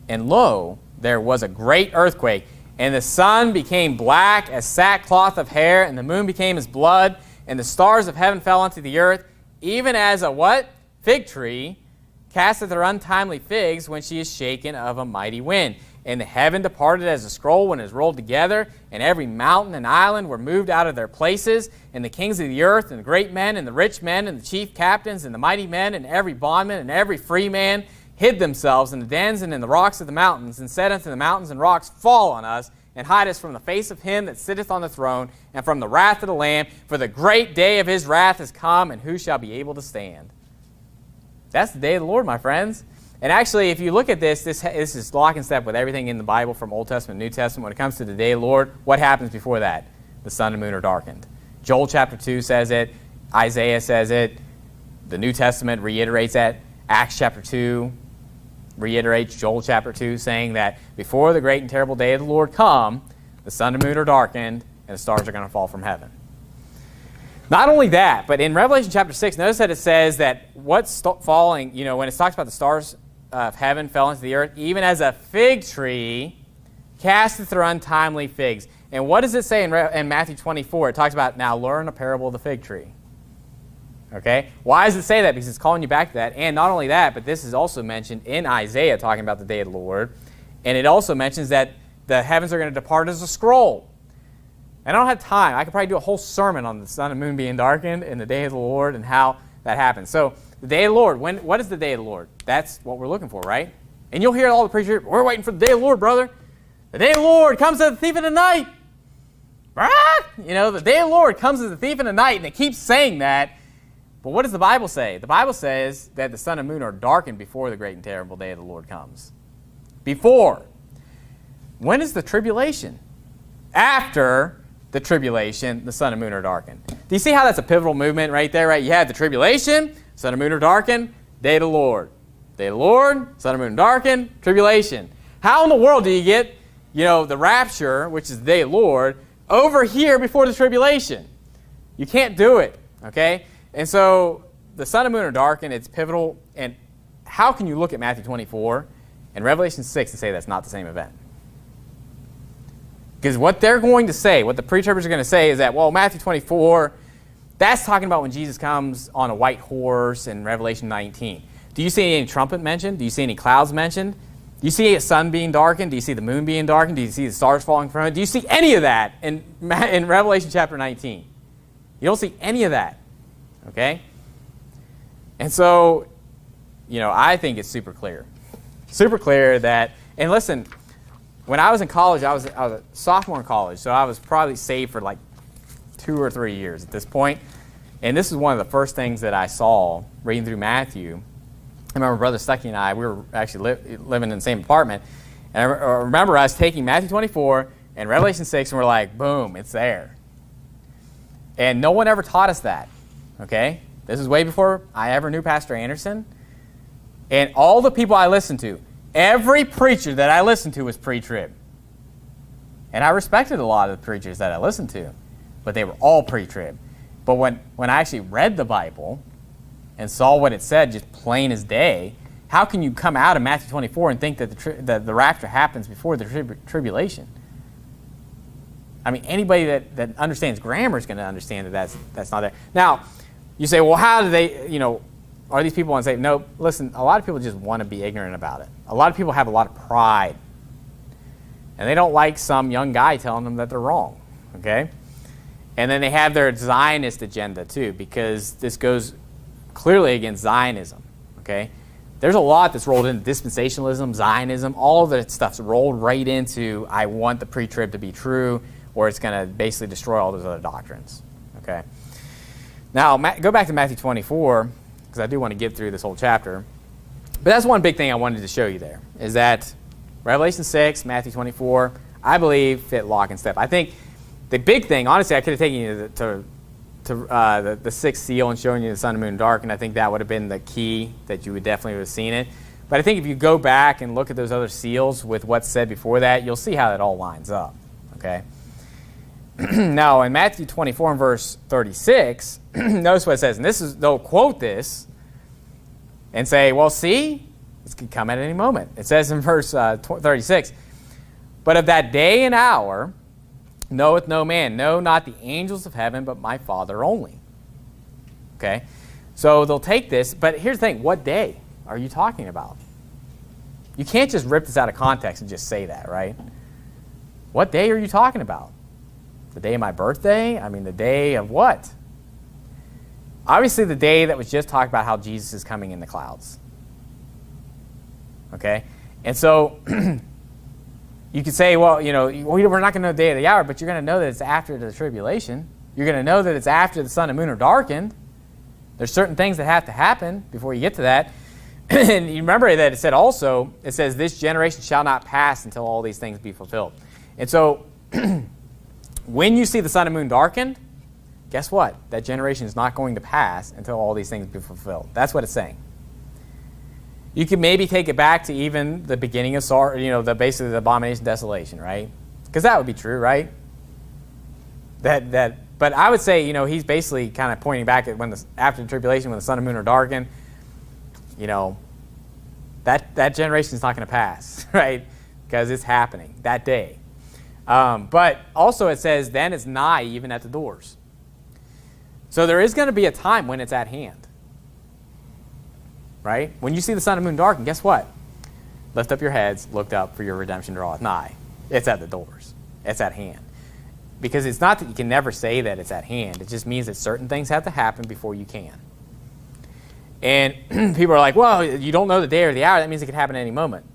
and lo, there was a great earthquake, and the sun became black as sackcloth of hair, and the moon became as blood, and the stars of heaven fell unto the earth, even as a what? Fig tree casteth her untimely figs when she is shaken of a mighty wind. And the heaven departed as a scroll when it is rolled together, and every mountain and island were moved out of their places, and the kings of the earth, and the great men, and the rich men, and the chief captains, and the mighty men, and every bondman, and every free man, hid themselves in the dens and in the rocks of the mountains, and said unto the mountains and rocks, fall on us, and hide us from the face of him that sitteth on the throne, and from the wrath of the Lamb, for the great day of his wrath is come, and who shall be able to stand? That's the day of the Lord, my friends. And actually, if you look at this is lock and step with everything in the Bible from Old Testament and New Testament. When it comes to the day of the Lord, what happens before that? The sun and moon are darkened. Joel chapter 2 says it. Isaiah says it. The New Testament reiterates that. Acts chapter 2 reiterates Joel chapter 2, saying that before the great and terrible day of the Lord come, the sun and moon are darkened, and the stars are going to fall from heaven. Not only that, but in Revelation chapter 6, notice that it says that what's falling, when it talks about the stars of heaven fell into the earth, even as a fig tree casteth her untimely figs. And what does it say in Matthew 24? It talks about, now learn a parable of the fig tree. Okay? Why does it say that? Because it's calling you back to that. And not only that, but this is also mentioned in Isaiah talking about the day of the Lord. And it also mentions that the heavens are going to depart as a scroll. And I don't have time. I could probably do a whole sermon on the sun and moon being darkened and the day of the Lord and how that happens. So the day of the Lord, what is the day of the Lord? That's what we're looking for, right? And you'll hear all the preachers, we're waiting for the day of the Lord, brother. The day of the Lord comes as a thief in the night. You know, the day of the Lord comes as a thief in the night, and it keeps saying that. But what does the Bible say? The Bible says that the sun and moon are darkened before the great and terrible day of the Lord comes. Before. When is the tribulation? After the tribulation, the sun and moon are darkened. Do you see how that's a pivotal movement right there, right? You have the tribulation, sun and moon are darkened, day of the Lord. Day of the Lord, sun and moon darkened, tribulation. How in the world do you get, you know, the rapture, which is the day of the Lord, over here before the tribulation? You can't do it, okay? And so the sun and moon are darkened, it's pivotal, and how can you look at Matthew 24 and Revelation 6 and say that's not the same event? Because what they're going to say, what the pre-tribbers are going to say is that, well, Matthew 24, that's talking about when Jesus comes on a white horse in Revelation 19. Do you see any trumpet mentioned? Do you see any clouds mentioned? Do you see a sun being darkened? Do you see the moon being darkened? Do you see the stars falling from it? Do you see any of that in Revelation chapter 19? You don't see any of that, okay? And so, you know, I think it's super clear. Super clear that, and listen, when I was in college, I was a sophomore in college, so I was probably saved for like 2 or 3 years at this point. And this is one of the first things that I saw reading through Matthew. I remember Brother Stuckey and I, we were actually living in the same apartment. And I remember us taking Matthew 24 and Revelation 6, and we're like, boom, it's there. And no one ever taught us that, okay? This is way before I ever knew Pastor Anderson. And all the people I listened to, every preacher that I listened to was pre-trib. And I respected a lot of the preachers that I listened to, but they were all pre-trib. But when I actually read the Bible and saw what it said just plain as day, how can you come out of Matthew 24 and think that the rapture happens before the tribulation? I mean, anybody that understands grammar is going to understand that that's not there. Now, you say, well, how do they, you know, are these people want to say, no, listen, a lot of people just want to be ignorant about it. A lot of people have a lot of pride. And they don't like some young guy telling them that they're wrong, okay? And then they have their Zionist agenda too, because this goes clearly against Zionism, okay? There's a lot that's rolled into dispensationalism, Zionism, all of that stuff's rolled right into, I want the pre-trib to be true, or it's going to basically destroy all those other doctrines, okay? Now, go back to Matthew 24, because I do want to get through this whole chapter. But that's one big thing I wanted to show you there, is that Revelation 6, Matthew 24, I believe fit lock and step. I think the big thing, honestly, I could have taken you to the sixth seal and showing you the sun and moon dark, and I think that would have been the key that you would definitely have seen it. But I think if you go back and look at those other seals with what's said before that, you'll see how that all lines up, okay? Now, in Matthew 24 and verse 36, notice what it says, and they'll quote this and say, well, see, this could come at any moment. It says in verse 36, but of that day and hour knoweth no man, no, not the angels of heaven, but my Father only. Okay? So they'll take this, but here's the thing, what day are you talking about? You can't just rip this out of context and just say that, right? What day are you talking about? The day of my birthday? I mean, the day of what? Obviously, the day that was just talked about how Jesus is coming in the clouds. Okay? And so, you could say, well, you know, we're not going to know the day of the hour, but you're going to know that it's after the tribulation. You're going to know that it's after the sun and moon are darkened. There's certain things that have to happen before you get to that. And you remember that it said also, it says, this generation shall not pass until all these things be fulfilled. And so, when you see the sun and moon darkened, guess what? That generation is not going to pass until all these things be fulfilled. That's what it's saying. You could maybe take it back to even the beginning of basically the abomination of desolation, right? Because that would be true, right? But I would say, you know, he's basically kind of pointing back at after the tribulation, when the sun and moon are darkened, you know, that generation is not going to pass, right? Because it's happening that day. But also it says, then it's nigh, even at the doors. So there is going to be a time when it's at hand. Right? When you see the sun and moon darken, guess what? Lift up your heads, look up, for your redemption draweth nigh. It's at the doors. It's at hand. Because it's not that you can never say that it's at hand. It just means that certain things have to happen before you can. And people are like, well, you don't know the day or the hour. That means it could happen at any moment.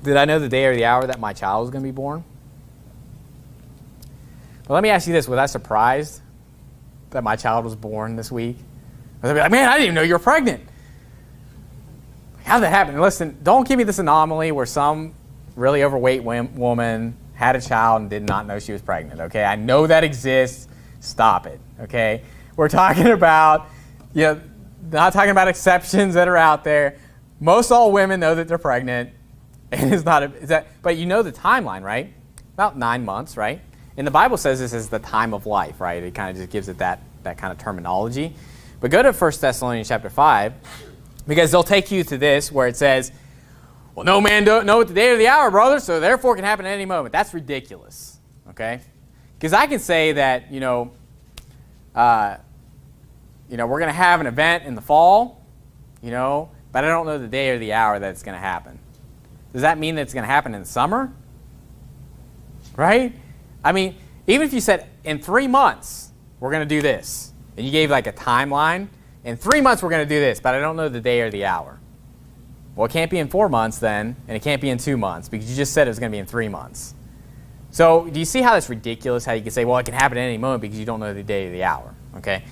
Did I know the day or the hour that my child was going to be born? Well, let me ask you this. Was I surprised that my child was born this week? Was I be like, man, I didn't even know you were pregnant. How did that happen? And listen, don't give me this anomaly where some really overweight woman had a child and did not know she was pregnant, okay? I know that exists. Stop it, okay? We're talking about, not talking about exceptions that are out there. Most all women know that they're pregnant. And it's not but you know the timeline, right? About 9 months, right? And the Bible says this is the time of life, right? It kind of just gives it that kind of terminology. But go to 1 Thessalonians chapter 5, because they'll take you to this where it says, well, no man don't know the day or the hour, brother, so therefore it can happen at any moment. That's ridiculous, okay? Because I can say that, we're going to have an event in the fall, but I don't know the day or the hour that it's going to happen. Does that mean that it's going to happen in the summer? Right? I mean, even if you said, in 3 months, we're going to do this, and you gave like a timeline, in 3 months we're going to do this, but I don't know the day or the hour. Well, it can't be in 4 months then, and it can't be in 2 months, because you just said it was going to be in 3 months. So do you see how that's ridiculous, how you can say, well, it can happen at any moment because you don't know the day or the hour, okay?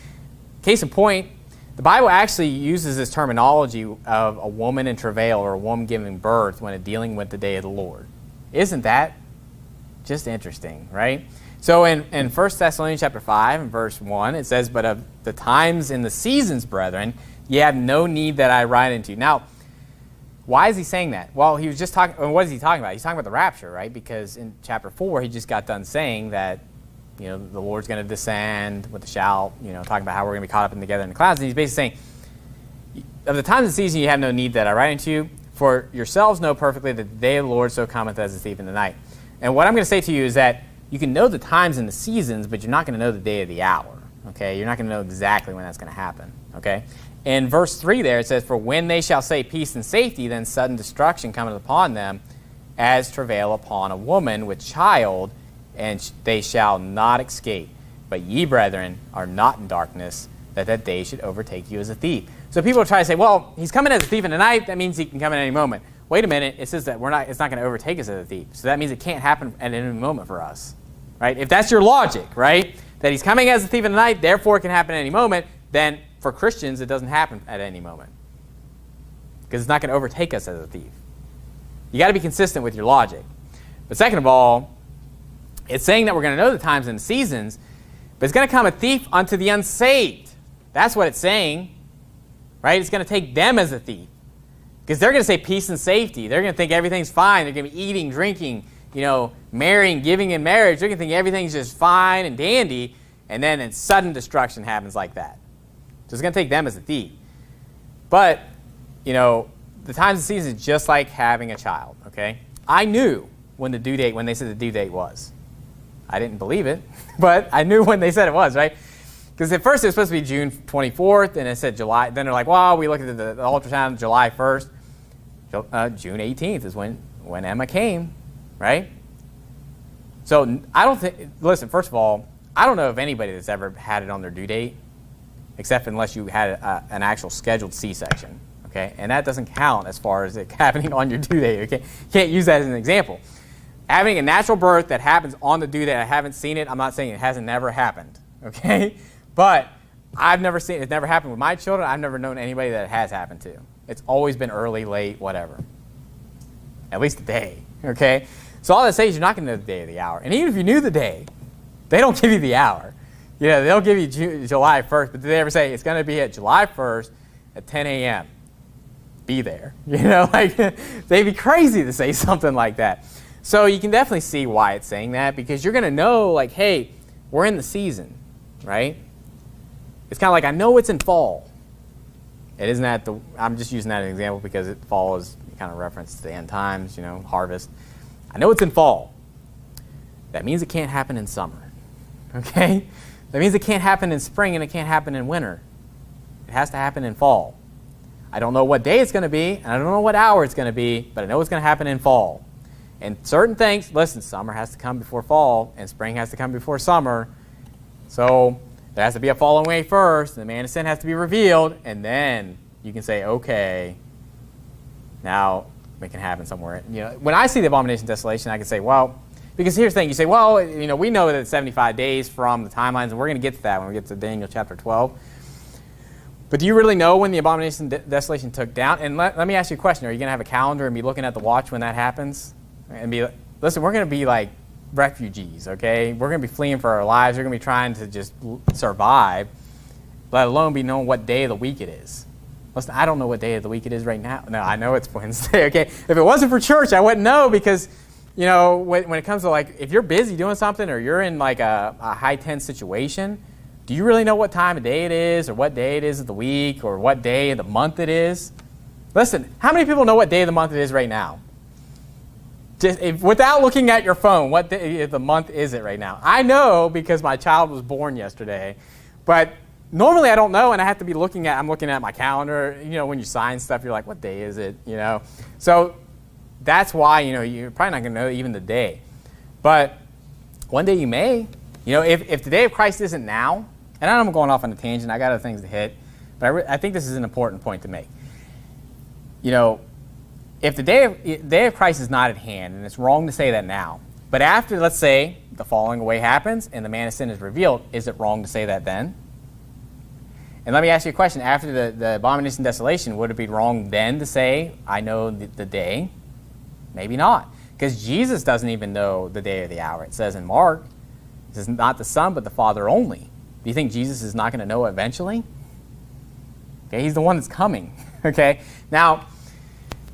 Case in point, the Bible actually uses this terminology of a woman in travail or a woman giving birth when it's dealing with the day of the Lord. Isn't that just interesting, right? So in 1 Thessalonians chapter 5 and verse 1, it says, but of the times and the seasons, brethren, ye have no need that I write unto you. Now, why is he saying that? Well, he was just talking, what is he talking about? He's talking about the rapture, right? Because in chapter 4, he just got done saying that the Lord's going to descend with the shout, talking about how we're going to be caught up together in the clouds. And he's basically saying, of the times of the season you have no need that I write unto you, for yourselves know perfectly that the day of the Lord so cometh as a thief in the night. And what I'm going to say to you is that you can know the times and the seasons, but you're not going to know the day or the hour, okay? You're not going to know exactly when that's going to happen, okay? In verse 3 there, it says, for when they shall say peace and safety, then sudden destruction cometh upon them, as travail upon a woman with child, and they shall not escape. But ye, brethren, are not in darkness, that day should overtake you as a thief. So people try to say, well, he's coming as a thief in the night. That means he can come at any moment. Wait a minute. It says that it's not going to overtake us as a thief. So that means it can't happen at any moment for us, right? If that's your logic, right, that he's coming as a thief in the night, therefore it can happen at any moment, then for Christians it doesn't happen at any moment because it's not going to overtake us as a thief. You got to be consistent with your logic. But second of all, it's saying that we're going to know the times and the seasons, but it's going to come a thief unto the unsaved. That's what it's saying, right? It's going to take them as a thief because they're going to say peace and safety. They're going to think everything's fine. They're going to be eating, drinking, marrying, giving in marriage. They're going to think everything's just fine and dandy, and then sudden destruction happens like that. So it's going to take them as a thief. But, the times and seasons is just like having a child, okay? I knew when they said the due date was. I didn't believe it, but I knew when they said it was, right? Because at first it was supposed to be June 24th, and it said July. Then they're like, well, we looked at the ultrasound July 1st. June 18th is when Emma came, right? So I don't think, listen, first of all, I don't know of anybody that's ever had it on their due date, except unless you had an actual scheduled C-section, okay? And that doesn't count as far as it happening on your due date, okay? You can't use that as an example. Having a natural birth that happens on the due date, I haven't seen it. I'm not saying it hasn't never happened, okay? But I've never seen it. It's never happened with my children. I've never known anybody that it has happened to. It's always been early, late, whatever. At least a day, okay? So all that says is you're not going to know the day or the hour. And even if you knew the day, they don't give you the hour. They'll give you July 1st, but did they ever say it's going to be at July 1st at 10 a.m.? Be there. They'd be crazy to say something like that. So you can definitely see why it's saying that, because you're going to know, like, hey, we're in the season, right? It's kind of like, I know it's in fall. It isn't at I'm just using that as an example because fall is kind of reference to the end times, harvest. I know it's in fall. That means it can't happen in summer, okay? That means it can't happen in spring and it can't happen in winter. It has to happen in fall. I don't know what day it's going to be, and I don't know what hour it's going to be, but I know it's going to happen in fall. And certain things, listen, summer has to come before fall, and spring has to come before summer. So there has to be a fallen away first, and the man of sin has to be revealed, and then you can say, okay, now it can happen somewhere. When I see the abomination of desolation, I can say, well, because here's the thing. You say, well, we know that it's 75 days from the timelines, and we're going to get to that when we get to Daniel chapter 12. But do you really know when the abomination of desolation took down? And let me ask you a question. Are you going to have a calendar and be looking at the watch when that happens? And be, listen, we're going to be like refugees, okay? We're going to be fleeing for our lives. We're going to be trying to just survive, let alone be knowing what day of the week it is. Listen, I don't know what day of the week it is right now. No, I know it's Wednesday, okay? If it wasn't for church, I wouldn't know because, when it comes to if you're busy doing something or you're in a high-tense situation, do you really know what time of day it is or what day it is of the week or what day of the month it is? Listen, how many people know what day of the month it is right now? Without looking at your phone, what day of the month is it right now? I know because my child was born yesterday, but normally I don't know, and I have to be I'm looking at my calendar. When you sign stuff, you're like, what day is it? So that's why, you're probably not going to know even the day. But one day you may. If the day of Christ isn't now, and I'm going off on a tangent, I got other things to hit, but I think this is an important point to make. If the day of Christ is not at hand, and it's wrong to say that now, but after, let's say, the falling away happens and the man of sin is revealed, is it wrong to say that then? And let me ask you a question. After the abomination of desolation, would it be wrong then to say, I know the day? Maybe not, because Jesus doesn't even know the day or the hour. It says in Mark, it says not the Son, but the Father only. Do you think Jesus is not going to know eventually? Okay, he's the one that's coming. Okay, now,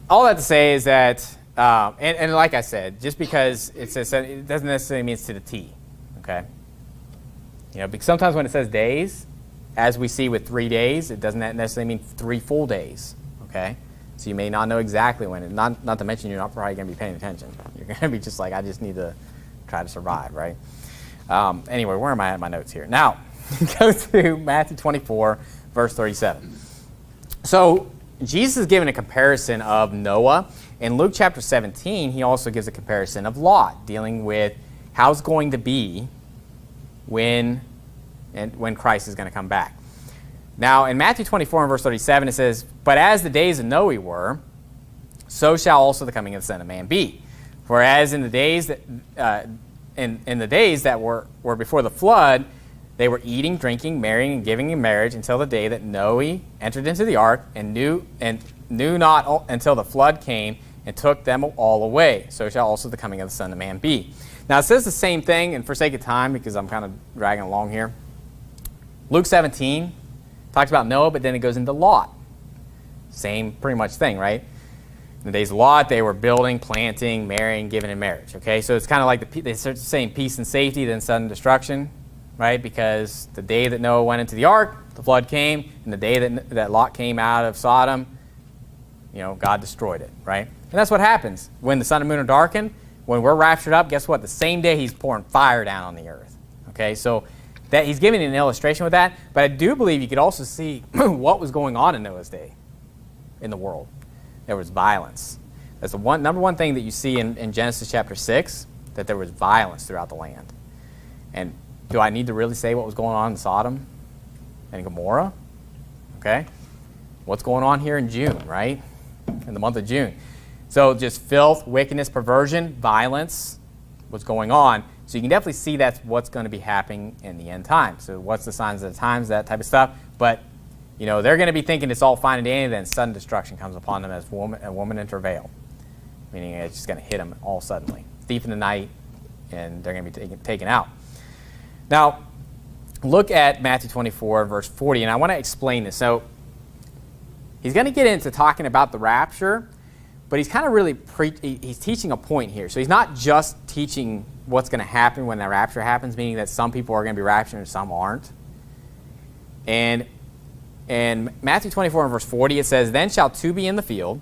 all that to say is that, and like I said, just because it says, it doesn't necessarily mean it's to the T. Okay, because sometimes when it says days, as we see with 3 days, it doesn't necessarily mean 3 full days. Okay, so you may not know exactly when. Not to mention you're not probably going to be paying attention. You're going to be just like, I just need to try to survive, right? Anyway, where am I at in my notes here? Now, go to Matthew 24, verse 37. So, Jesus is giving a comparison of Noah. In Luke chapter 17, he also gives a comparison of Lot, dealing with how it's going to be when Christ is going to come back. Now, in Matthew 24 and verse 37, it says, but as the days of Noah were, so shall also the coming of the Son of Man be. For as in the days that in the days that were before the flood, they were eating, drinking, marrying, and giving in marriage until the day that Noah entered into the ark and knew not until the flood came and took them all away. So shall also the coming of the Son of Man be. Now it says the same thing, and for sake of time, because I'm kind of dragging along here, Luke 17 talks about Noah, but then it goes into Lot. Same pretty much thing, right? In the days of Lot, they were building, planting, marrying, giving in marriage. Okay, so it's kind of like they're saying peace and safety, then sudden destruction, right? Because the day that Noah went into the ark, the flood came, and the day that Lot came out of Sodom, God destroyed it, right? And that's what happens when the sun and moon are darkened. When we're raptured up, guess what? The same day he's pouring fire down on the earth. Okay, so that he's giving an illustration with that, but I do believe you could also see what was going on in Noah's day in the world. There was violence. That's the number one thing that you see in Genesis chapter 6, that there was violence throughout the land. And do I need to really say what was going on in Sodom and Gomorrah? Okay. What's going on here in June, right? In the month of June. So just filth, wickedness, perversion, violence, what's going on. So you can definitely see that's what's going to be happening in the end times. So what's the signs of the times, that type of stuff. But, they're going to be thinking it's all fine and dandy, then sudden destruction comes upon them as a woman in travail. Meaning it's just going to hit them all suddenly. Thief in the night, and they're going to be taken out. Now, look at Matthew 24, verse 40, and I want to explain this. So he's going to get into talking about the rapture, but he's kind of really he's teaching a point here. So he's not just teaching what's going to happen when the rapture happens, meaning that some people are going to be raptured and some aren't. And in Matthew 24 and verse 40, it says, then shall 2 be in the field,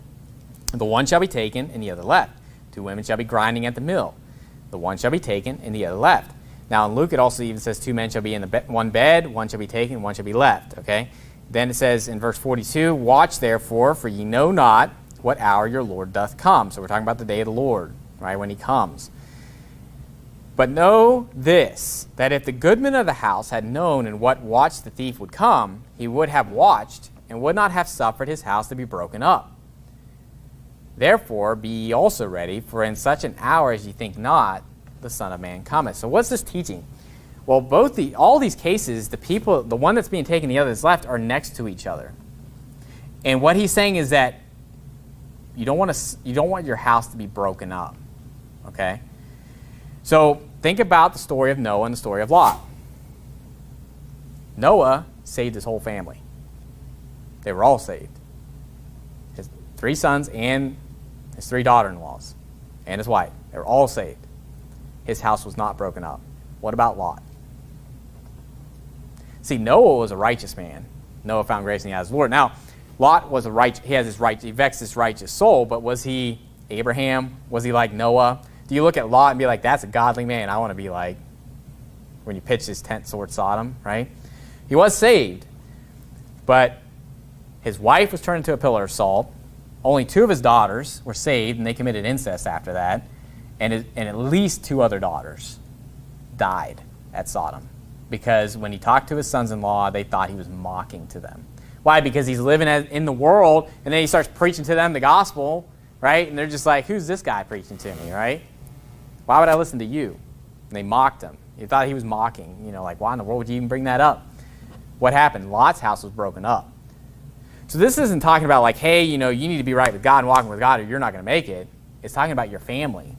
the one shall be taken and the other left. 2 women shall be grinding at the mill, the one shall be taken and the other left. Now in Luke it also even says 2 men shall be in one bed, one shall be taken, one shall be left. Okay. Then it says in verse 42, watch therefore, for ye know not what hour your Lord doth come. So we're talking about the day of the Lord, right, when he comes. But know this, that if the goodman of the house had known in what watch the thief would come, he would have watched and would not have suffered his house to be broken up. Therefore be ye also ready, for in such an hour as ye think not, the Son of Man cometh. So what's this teaching? Well, all these cases, the one that's being taken, the other that's left, are next to each other. And what he's saying is that you don't want your house to be broken up. Okay? So think about the story of Noah and the story of Lot. Noah saved his whole family. They were all saved. His 3 sons and his 3 daughter-in-laws and his wife. They were all saved. His house was not broken up. What about Lot? See, Noah was a righteous man. Noah found grace in the eyes of the Lord. Now, Lot was he vexed his righteous soul, but was he Abraham? Was he like Noah? Do you look at Lot and be like, that's a godly man I want to be like when you pitched his tent toward Sodom, right? He was saved, but his wife was turned into a pillar of salt. Only 2 of his daughters were saved, and they committed incest after that. And at least 2 other daughters died at Sodom because when he talked to his sons-in-law, they thought he was mocking to them. Why? Because he's living in the world, and then he starts preaching to them the gospel, right? And they're just like, who's this guy preaching to me, right? Why would I listen to you? And they mocked him. They thought he was mocking. Like, why in the world would you even bring that up? What happened? Lot's house was broken up. So this isn't talking about like, hey, you need to be right with God and walking with God or you're not going to make it. It's talking about your family.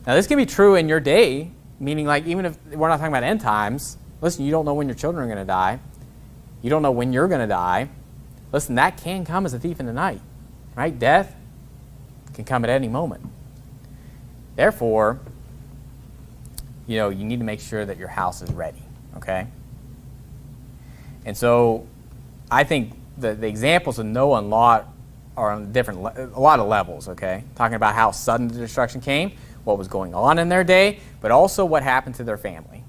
Now, this can be true in your day, meaning like even if we're not talking about end times, listen, you don't know when your children are going to die. You don't know when you're going to die. Listen, that can come as a thief in the night, right? Death can come at any moment. Therefore, you need to make sure that your house is ready, okay? And so I think the examples of Noah and Lot are on a lot of levels, okay? Talking about how sudden the destruction came, what was going on in their day, but also what happened to their family.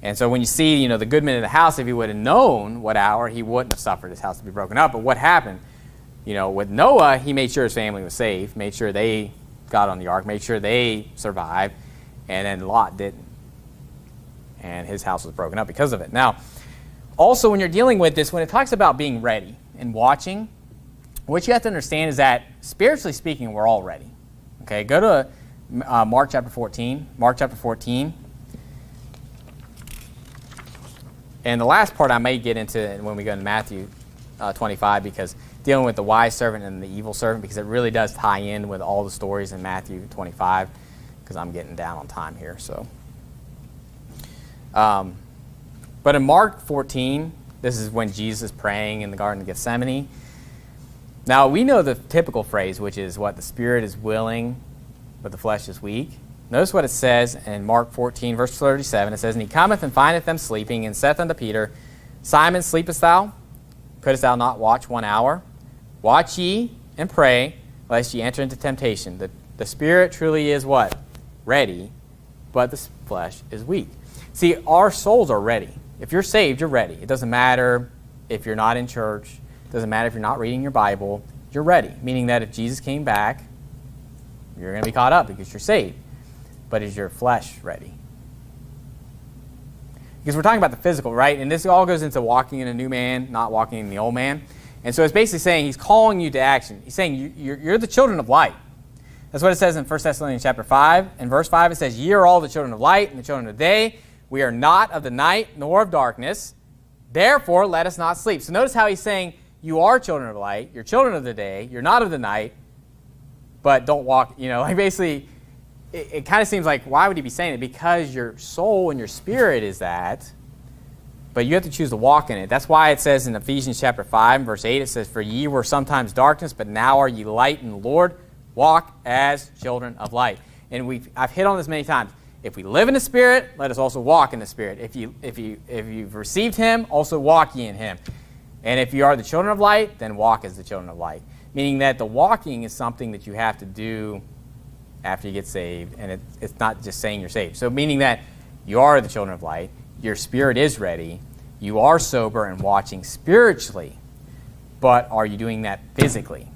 And so when you see, the good man of the house, if he would have known what hour, he wouldn't have suffered his house to be broken up. But what happened? With Noah, he made sure his family was safe, made sure they got on the ark, made sure they survived, and then Lot didn't. And his house was broken up because of it. Now, also when you're dealing with this, when it talks about being ready and watching, what you have to understand is that, spiritually speaking, we're all ready. Okay, go to Mark chapter 14. Mark chapter 14. And the last part I may get into when we go into Matthew 25, because dealing with the wise servant and the evil servant, because it really does tie in with all the stories in Matthew 25, because I'm getting down on time here. So, but in Mark 14, this is when Jesus is praying in the Garden of Gethsemane. Now, we know the typical phrase, which is what? The spirit is willing, but the flesh is weak. Notice what it says in Mark 14, verse 37. It says, And he cometh and findeth them sleeping, and saith unto Peter, Simon, sleepest thou? Couldest thou not watch 1 hour? Watch ye and pray, lest ye enter into temptation. The spirit truly is what? Ready, but the flesh is weak. See, our souls are ready. If you're saved, you're ready. It doesn't matter if you're not in church. It doesn't matter if you're not reading your Bible. You're ready, meaning that if Jesus came back, you're going to be caught up because you're saved. But is your flesh ready? Because we're talking about the physical, right? And this all goes into walking in a new man, not walking in the old man. And so it's basically saying he's calling you to action. He's saying you're the children of light. That's what it says in 1 Thessalonians chapter 5. In verse 5 it says, Ye are all the children of light and the children of day. We are not of the night nor of darkness. Therefore let us not sleep. So notice how he's saying you are children of light. You're children of the day. You're not of the night. But don't walk, basically... It kind of seems like, why would he be saying it? Because your soul and your spirit is that, but you have to choose to walk in it. That's why it says in Ephesians chapter 5, verse 8, it says, For ye were sometimes darkness, but now are ye light in the Lord. Walk as children of light. And I've hit on this many times. If we live in the Spirit, let us also walk in the Spirit. If you've received Him, also walk ye in Him. And if you are the children of light, then walk as the children of light. Meaning that the walking is something that you have to do after you get saved, and it's not just saying you're saved. So meaning that you are the children of light, your spirit is ready, you are sober and watching spiritually, but are you doing that physically?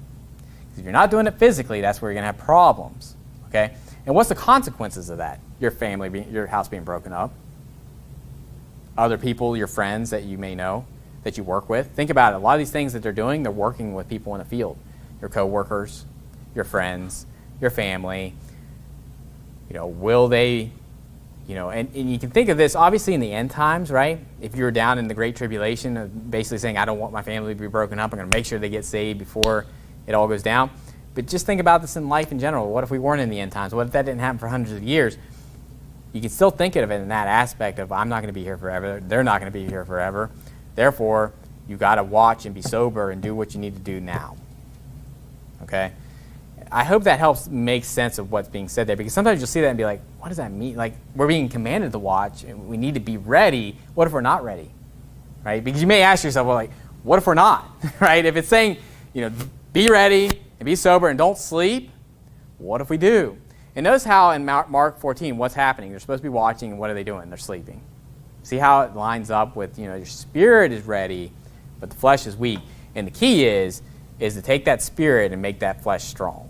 Because if you're not doing it physically, that's where you're going to have problems, okay? And what's the consequences of that? Your family, your house being broken up, other people, your friends that you may know, that you work with. Think about it. A lot of these things that they're doing, they're working with people in the field, your co-workers, your friends, your family, will they, and you can think of this obviously in the end times, right? If you're down in the Great Tribulation, basically saying, I don't want my family to be broken up, I'm going to make sure they get saved before it all goes down. But just think about this in life in general. What if we weren't in the end times? What if that didn't happen for hundreds of years? You can still think of it in that aspect of, I'm not going to be here forever. They're not going to be here forever. Therefore, you got to watch and be sober and do what you need to do now. Okay? I hope that helps make sense of what's being said there, because sometimes you'll see that and be like, what does that mean? Like, we're being commanded to watch, and we need to be ready. What if we're not ready? Right? Because you may ask yourself, well, like, what if we're not? Right? If it's saying, be ready and be sober and don't sleep, what if we do? And notice how in Mark 14, what's happening? They're supposed to be watching, and what are they doing? They're sleeping. See how it lines up with, your spirit is ready, but the flesh is weak. And the key is to take that spirit and make that flesh strong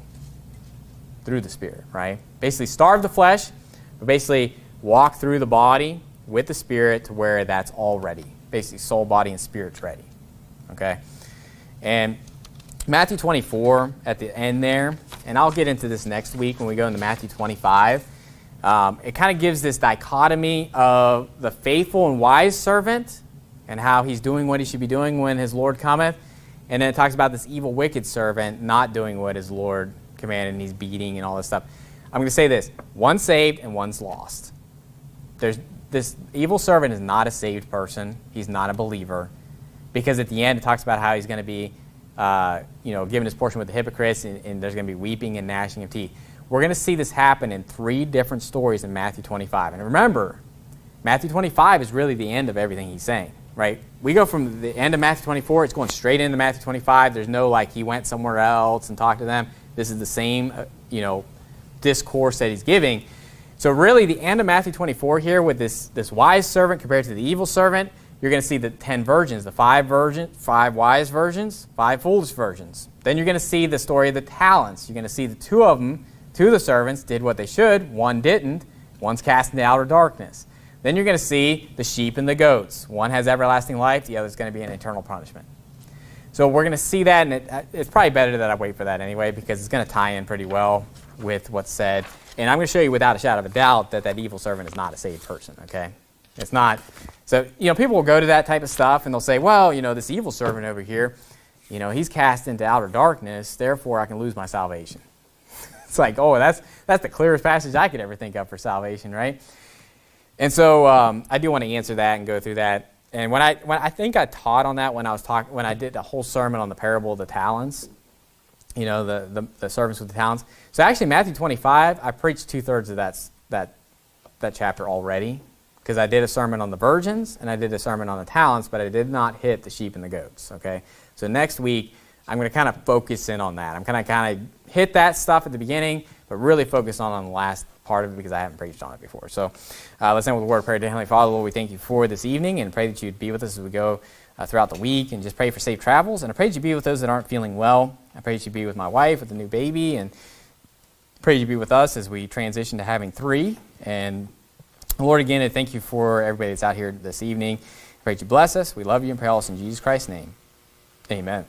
through the spirit, right? Basically starve the flesh, but basically walk through the body with the spirit to where that's all ready. Basically soul, body, and spirit's ready, okay? And Matthew 24 at the end there, and I'll get into this next week when we go into Matthew 25. It kind of gives this dichotomy of the faithful and wise servant and how he's doing what he should be doing when his Lord cometh. And then it talks about this evil, wicked servant not doing what his Lord commanded, and he's beating and all this stuff. I'm going to say this. One's saved and one's lost. This evil servant is not a saved person. He's not a believer. Because at the end it talks about how he's going to be given his portion with the hypocrites, and there's going to be weeping and gnashing of teeth. We're going to see this happen in 3 different stories in Matthew 25. And remember, Matthew 25 is really the end of everything he's saying, right? We go from the end of Matthew 24, it's going straight into Matthew 25. There's no, he went somewhere else and talked to them. This is the same, discourse that he's giving. So really, the end of Matthew 24 here with this wise servant compared to the evil servant, you're going to see the 10 virgins, the 5 wise virgins, 5 foolish virgins. Then you're going to see the story of the talents. You're going to see the 2 of the servants did what they should, 1 didn't. One's cast into outer darkness. Then you're going to see the sheep and the goats. One has everlasting life, the other is going to be an eternal punishment. So we're going to see that, and it's probably better that I wait for that anyway, because it's going to tie in pretty well with what's said. And I'm going to show you without a shadow of a doubt that evil servant is not a saved person, okay? It's not. So, people will go to that type of stuff, and they'll say, well, this evil servant over here, he's cast into outer darkness, therefore I can lose my salvation. It's like, oh, that's the clearest passage I could ever think of for salvation, right? And so I do want to answer that and go through that. And when I think I taught on that when I did a whole sermon on the parable of the talents, the servants with the talents. So actually, Matthew 25, I preached 2/3 of that chapter already, because I did a sermon on the virgins and I did a sermon on the talents, but I did not hit the sheep and the goats. Okay, so next week I'm going to kind of focus in on that. I'm going to kind of hit that stuff at the beginning, but really focus on the last part of it because I haven't preached on it before. So let's end with a word of prayer. Dear Heavenly Father, Lord, we thank you for this evening and pray that you'd be with us as we go throughout the week, and just pray for safe travels. And I pray that you be with those that aren't feeling well. I pray that you be with my wife with the new baby, and pray that you be with us as we transition to having 3. And Lord, again, I thank you for everybody that's out here this evening. I pray that you bless us. We love you and pray all this in Jesus Christ's name. Amen.